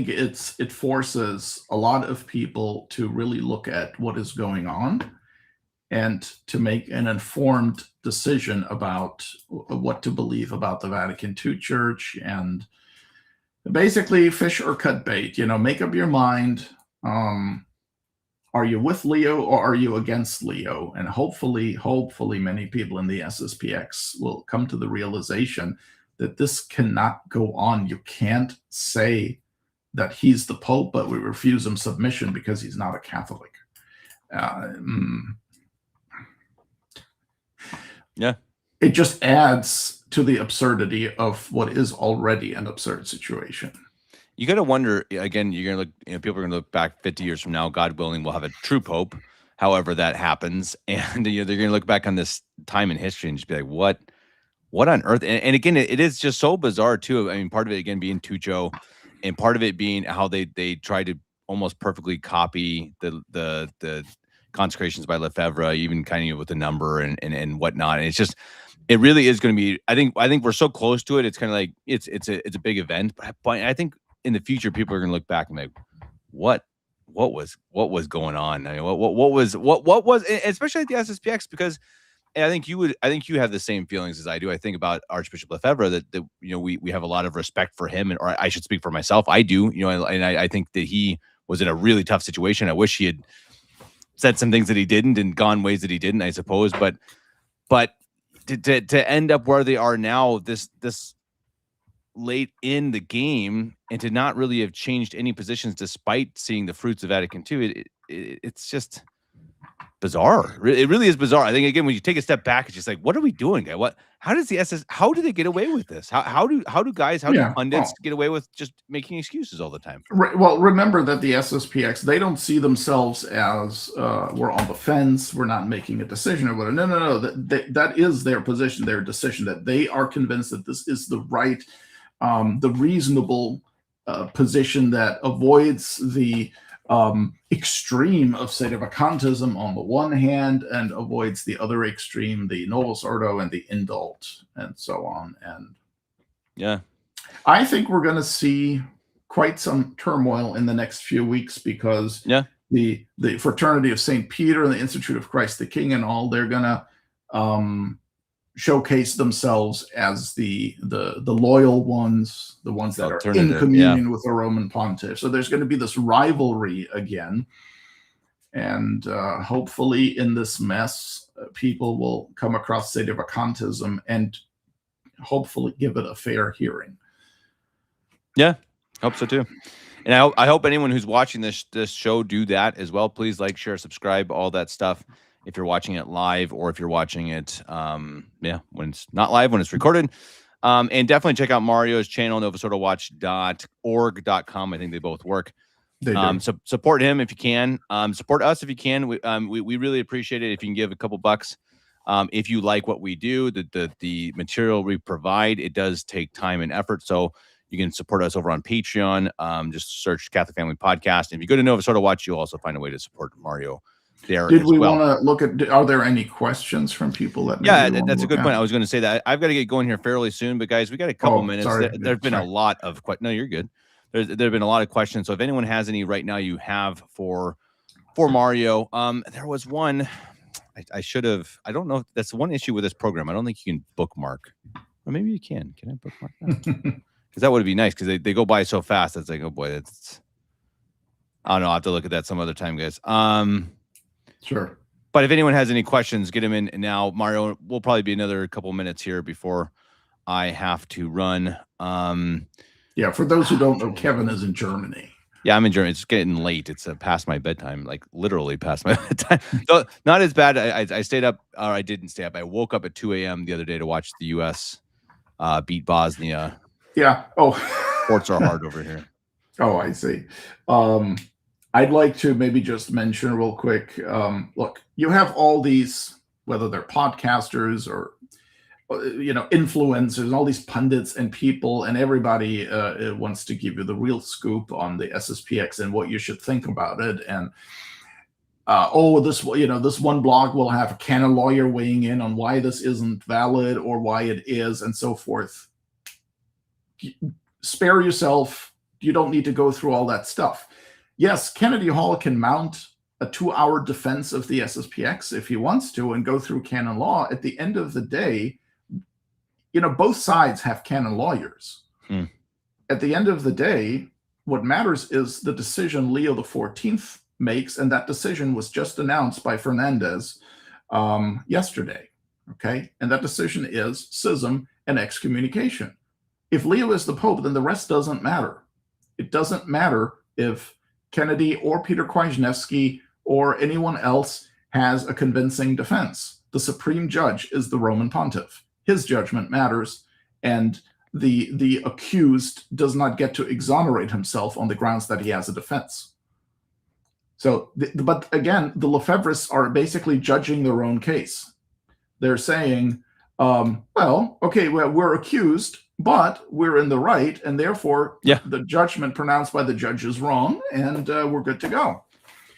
it forces a lot of people to really look at what is going on and to make an informed decision about what to believe about the Vatican II Church, and basically fish or cut bait. You know, make up your mind. Are you with Leo or are you against Leo? And hopefully many people in the SSPX will come to the realization that this cannot go on. You can't say that he's the Pope, but we refuse him submission because he's not a Catholic. Yeah. It just adds to the absurdity of what is already an absurd situation. You got to wonder, again, you're going to look, you know, people are going to look back 50 years from now, God willing, we'll have a true Pope, however that happens. And, you know, they're going to look back on this time in history and just be like, what on earth? And again, it is just so bizarre too. I mean, part of it, again, being Tucho, and part of it being how they try to almost perfectly copy the consecrations by Lefebvre, even kind of with the number and whatnot. And it's just, it really is going to be, I think we're so close to it. It's kind of like, it's a big event, but I think in the future, people are going to look back and be like, what was going on? I mean, what was, especially at the SSPX, because I think you have the same feelings as I do. I think about Archbishop Lefebvre that you know, we have a lot of respect for him, or I should speak for myself. I do, you know, and I think that he was in a really tough situation. I wish he had said some things that he didn't and gone ways that he didn't, I suppose. But to end up where they are now, this late in the game, and to not really have changed any positions despite seeing the fruits of Vatican II, it's just bizarre. It really is bizarre. I think, again, when you take a step back, it's just like, what are we doing, guy? How does the SS? How do they get away with this? How do pundits get away with just making excuses all the time? Well, remember that the SSPX, they don't see themselves as we're on the fence, we're not making a decision or whatever. No. That is their position, their decision, that they are convinced that this is the right, the reasonable position that avoids the extreme of Sedevacantism on the one hand, and avoids the other extreme, the Novus Ordo and the Indult, and so on. And yeah, I think we're going to see quite some turmoil in the next few weeks, because the Fraternity of St. Peter and the Institute of Christ the King and all, they're going to showcase themselves as the loyal ones, the ones that are in communion with the Roman Pontiff. So there's going to be this rivalry again. And hopefully in this mess, people will come across Sedevacantism and hopefully give it a fair hearing. Yeah, hope so too. And I hope anyone who's watching this show do that as well. Please like, share, subscribe, all that stuff. If you're watching it live or if you're watching it, when it's not live, when it's recorded. And definitely check out Mario's channel, novusordo.org.com. I think they both work. They do. So support him if you can. Support us if you can. We really appreciate it if you can give a couple bucks. If you like what we do, the material we provide, it does take time and effort. So you can support us over on Patreon. Just search Catholic Family Podcast. If you go to Novus Ordo Watch, you'll also find a way to support Mario there. Did we want to look at, are there any questions from people that? Yeah, that's a good point. I was going to say that. I've got to get going here fairly soon, but guys, we got a couple minutes. There's been a lot of questions. No, you're good. There have been a lot of questions. So if anyone has any right now, you have for Mario. There was one. I should have. I don't know if that's one issue with this program. I don't think you can bookmark, or maybe you can. Can I bookmark that? Because that would be nice. Because they go by so fast. It's like, oh boy, that's. I don't know. I'll have to look at that some other time, guys. Sure. But if anyone has any questions, get them in now. Mario, we'll probably be another couple minutes here before I have to run. Yeah, for those who don't know, Kevin is in Germany. Yeah, I'm in Germany. It's getting late. It's past my bedtime, like literally past my bedtime. So not as bad. I stayed up, or I didn't stay up. I woke up at 2 a.m. the other day to watch the U.S. Beat Bosnia. Yeah. Oh, sports are hard over here. Oh, I see. I'd like to maybe just mention real quick. Look, you have all these, whether they're podcasters or influencers, all these pundits and people, and everybody wants to give you the real scoop on the SSPX and what you should think about it. And this one blog will have a canon lawyer weighing in on why this isn't valid or why it is, and so forth. Spare yourself. You don't need to go through all that stuff. Yes, Kennedy Hall can mount a 2-hour defense of the SSPX if he wants to and go through canon law. At the end of the day, both sides have canon lawyers. At the end of the day, what matters is the decision Leo XIV makes, and that decision was just announced by Fernandez yesterday. Okay, and that decision is schism and excommunication. If Leo is the Pope, then the rest doesn't matter. It doesn't matter if Kennedy or Peter Kwasniewski or anyone else has a convincing defense. The supreme judge is the Roman Pontiff. His judgment matters, and the accused does not get to exonerate himself on the grounds that he has a defense. So, but again, the Lefebvres are basically judging their own case. They're saying, we're accused, but we're in the right, and therefore the judgment pronounced by the judge is wrong, and we're good to go.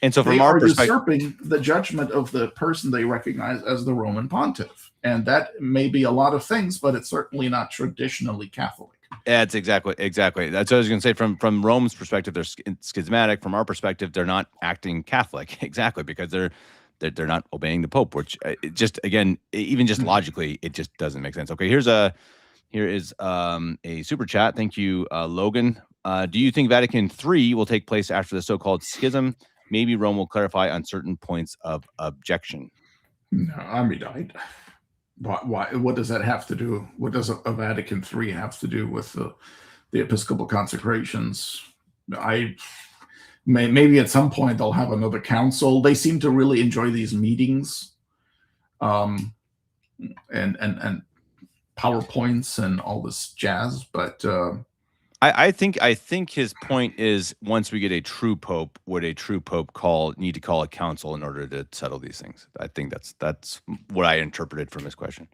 And so from our perspective, usurping the judgment of the person they recognize as the Roman Pontiff. And that may be a lot of things, but it's certainly not traditionally Catholic. That's exactly. That's what I was going to say. From Rome's perspective, they're schismatic. From our perspective, they're not acting Catholic. Exactly, because they're not obeying the Pope, which just, again, even just logically, it just doesn't make sense. Okay, here is a super chat. Thank you, Logan. Do you think Vatican III will take place after the so-called schism? Maybe Rome will clarify on certain points of objection. No, I mean, why? What does that have to do? What does a Vatican III have to do with the Episcopal consecrations? Maybe at some point they'll have another council. They seem to really enjoy these meetings, and PowerPoints and all this jazz. But I think his point is, once we get a true Pope, would a true Pope need to call a council in order to settle these things? I think that's what I interpreted from his question.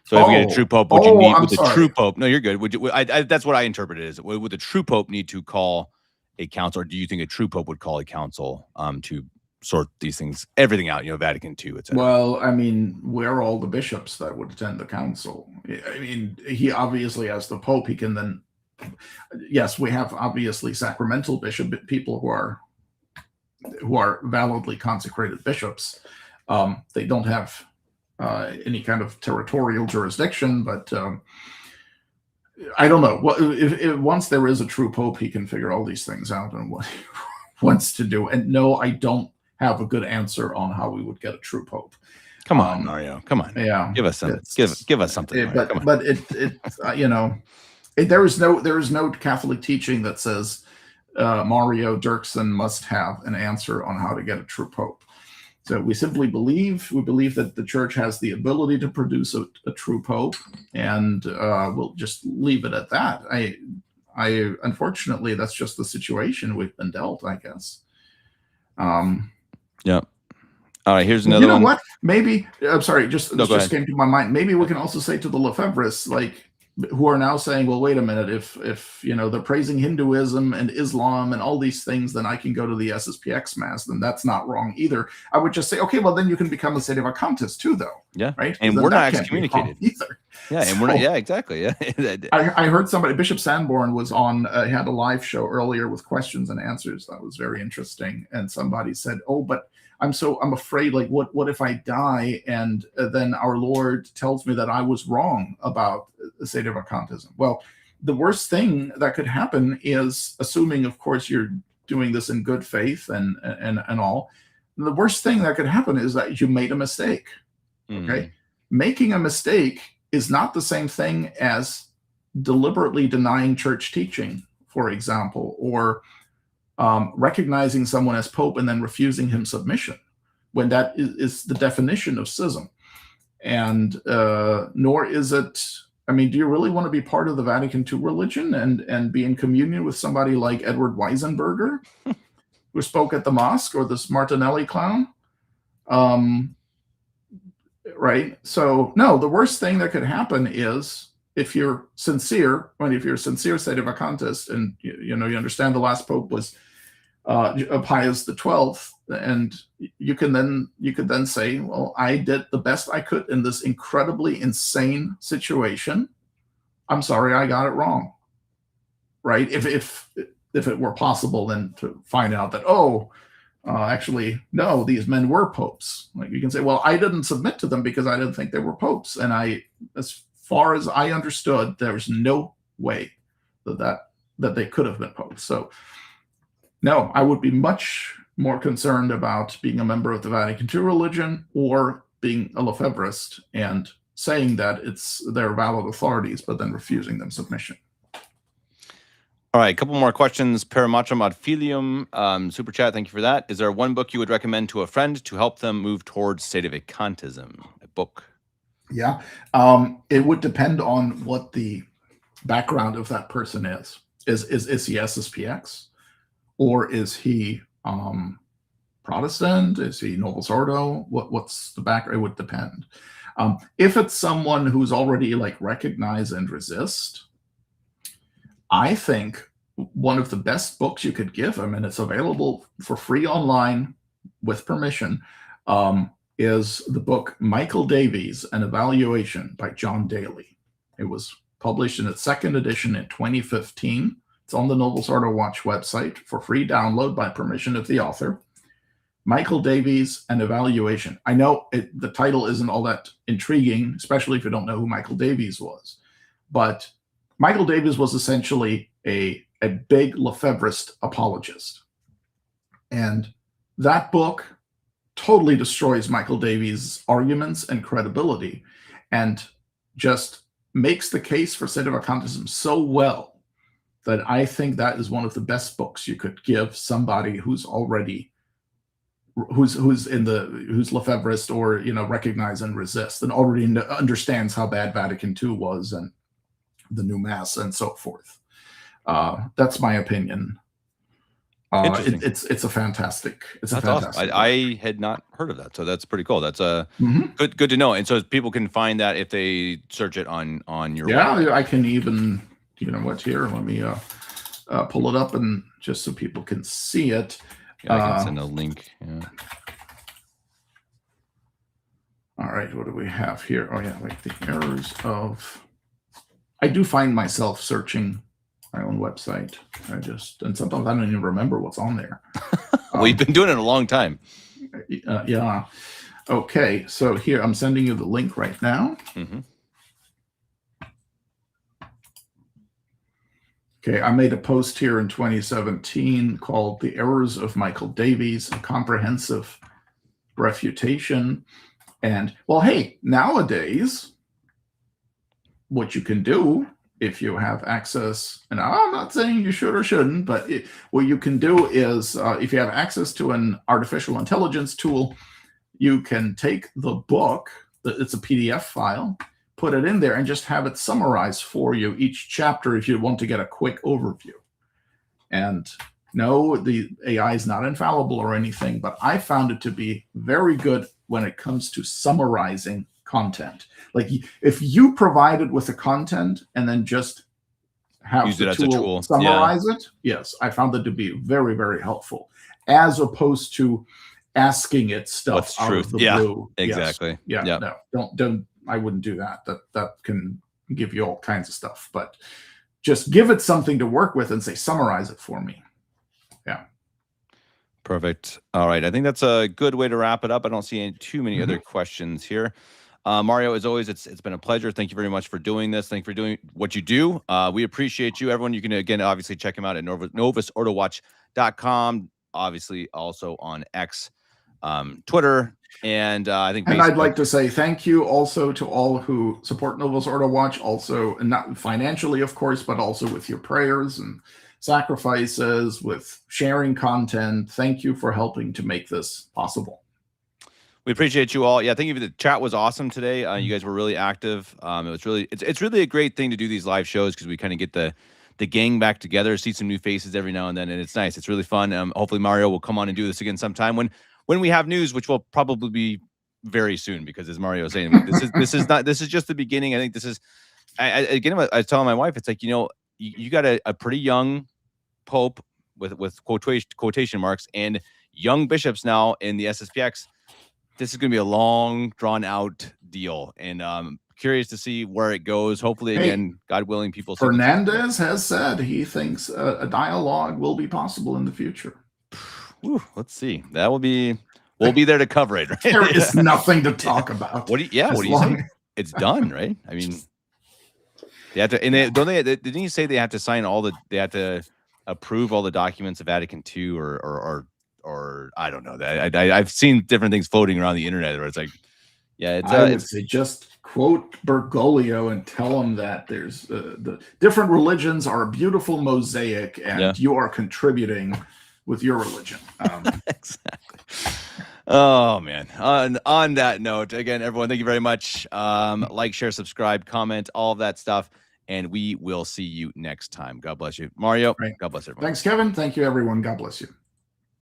So if we get a true Pope, would you meet with the true Pope? No, you're good. Would you? That's what I interpreted as. Would the true Pope need to call a council, or do you think a true Pope would call a council to sort these things, everything out? Vatican II, etc. Well, I mean, where are all the bishops that would attend the council? I mean, he obviously, as the Pope, he can then. Yes, we have obviously sacramental bishop people who are who are validly consecrated bishops. They don't have any kind of territorial jurisdiction, but I don't know. If once there is a true pope, he can figure all these things out and what he wants to do. And no, I don't have a good answer on how we would get a true pope. Come on, Mario. Come on. Yeah, give us something. Give us something. But there is no Catholic teaching that says Mario Derksen must have an answer on how to get a true pope. So we simply believe that the church has the ability to produce a true pope, and we'll just leave it at that. I unfortunately, that's just the situation we've been dealt, I guess. Yeah. All right, here's another one. What? Maybe, I'm sorry, this just came to my mind. Maybe we can also say to the Lefebvres, who are now saying, well, wait a minute, if they're praising Hinduism and Islam and all these things, then I can go to the SSPX Mass, then that's not wrong either. I would just say, okay, well, then you can become a Sedevacantist too, though. Yeah. Right? And we're not excommunicated either. Yeah, and we're not, yeah, exactly. Yeah. I heard somebody, Bishop Sanborn was on, he had a live show earlier with questions and answers. That was very interesting. And somebody said, oh, but I'm afraid, what if I die and then our Lord tells me that I was wrong about Sedevacantism? Well, the worst thing that could happen is, assuming, of course, you're doing this in good faith and all, the worst thing that could happen is that you made a mistake. Okay? Making a mistake is not the same thing as deliberately denying church teaching, for example, or recognizing someone as pope and then refusing him submission, when that is the definition of schism. And nor is it, do you really want to be part of the Vatican II religion and be in communion with somebody like Edward Weisenberger, who spoke at the mosque, or this Martinelli clown? Right? So, no, the worst thing that could happen is, if you're sincere, Sedevacantist, and you understand the last pope was Pius XII, and you could then say, well, I did the best I could in this incredibly insane situation. I'm sorry, I got it wrong. Right? If it were possible then to find out that, actually, no, these men were popes. You can say, well, I didn't submit to them because I didn't think they were popes, and as far as I understood, there's no way that they could have been popes. So, no, I would be much more concerned about being a member of the Vatican II religion or being a Lefebvrist and saying that they're valid authorities, but then refusing them submission. All right, a couple more questions. Paramachum ad filium, super chat. Thank you for that. Is there one book you would recommend to a friend to help them move towards Sedevacantism? A book. Yeah, it would depend on what the background of that person is. Is he SSPX, or is he Protestant? Is he Novus Ordo? What's the background? It would depend. If it's someone who's already recognize and resist, I think one of the best books you could give him, and it's available for free online with permission, is the book Michael Davies, An Evaluation by John Daly. It was published in its second edition in 2015. It's on the Novus Ordo Watch website for free download by permission of the author. Michael Davies, An Evaluation. I know the title isn't all that intriguing, especially if you don't know who Michael Davies was. But Michael Davies was essentially a big Lefebvrist apologist. And that book totally destroys Michael Davies' arguments and credibility, and just makes the case for Sedevacantism so well that I think that is one of the best books you could give somebody who's Lefebvrist, or recognize and resist, and already understands how bad Vatican II was and the new Mass and so forth. That's my opinion. It's a fantastic. That's fantastic. Awesome. I had not heard of that, so that's pretty cool. That's good to know. And so people can find that if they search it on your website. I can even what's here. Let me pull it up, and just so people can see it. Yeah, I can send a link. Yeah. All right, what do we have here? Oh yeah, the errors of. I do find myself searching my own website. And sometimes I don't even remember what's on there. We've been doing it a long time. Yeah. Okay, so here I'm sending you the link right now. Mm-hmm. Okay, I made a post here in 2017 called "The Errors of Michael Davies: A Comprehensive Refutation." And well, hey, nowadays, what you can do if you have access, and I'm not saying you should or shouldn't, but what you can do is if you have access to an artificial intelligence tool, you can take the book, it's a PDF file, put it in there and just have it summarize for you each chapter if you want to get a quick overview. And no, the AI is not infallible or anything, but I found it to be very good when it comes to summarizing content. Like if you provide it with the content and then just have Use the it as a tool. summarize it, yes, I found it to be very, very helpful, as opposed to asking it stuff What's out truth? of the Yeah, blue. exactly. Yes. Yeah. No, don't. I wouldn't do that. That can give you all kinds of stuff. But just give it something to work with and say, summarize it for me. Yeah. Perfect. All right. I think that's a good way to wrap it up. I don't see too many other questions here. Mario, as always, it's been a pleasure. Thank you very much for doing this. Thank you for doing what you do. We appreciate you, everyone. You can, again, obviously check him out at novusorderwatch.com. Obviously, also on X, Twitter, and I think. And I'd like to say thank you also to all who support Novus Ordo Watch, also, and not financially, of course, but also with your prayers and sacrifices, with sharing content. Thank you for helping to make this possible. We appreciate you all. Yeah, thank you. The chat was awesome today. You guys were really active. It's really a great thing to do these live shows because we kind of get the gang back together, see some new faces every now and then, and it's nice. It's really fun. Hopefully Mario will come on and do this again sometime when we have news, which will probably be very soon, because as Mario was saying, this is just the beginning. I think this is. I was telling my wife, it's like, you got a pretty young pope with quotation marks and young bishops now in the SSPX. This is going to be a long, drawn-out deal, and curious to see where it goes. Hopefully, again, God willing, people. Fernandez has said he thinks a dialogue will be possible in the future. Whew, let's see. That will be. We'll be there to cover it. Right? There is nothing to talk about. What do you say? It's done, right? I mean, they have to. And didn't you say they have to sign all the? They have to approve all the documents of Vatican II, or I don't know that. I've seen different things floating around the internet where it's like, yeah, I would say just quote Bergoglio and tell him that there's the different religions are a beautiful mosaic, and you are contributing with your religion. Exactly. Oh man. On that note, again, everyone, thank you very much. Like, share, subscribe, comment, all of that stuff, and we will see you next time. God bless you, Mario. Right. God bless everyone. Thanks, Kevin. Thank you, everyone. God bless you.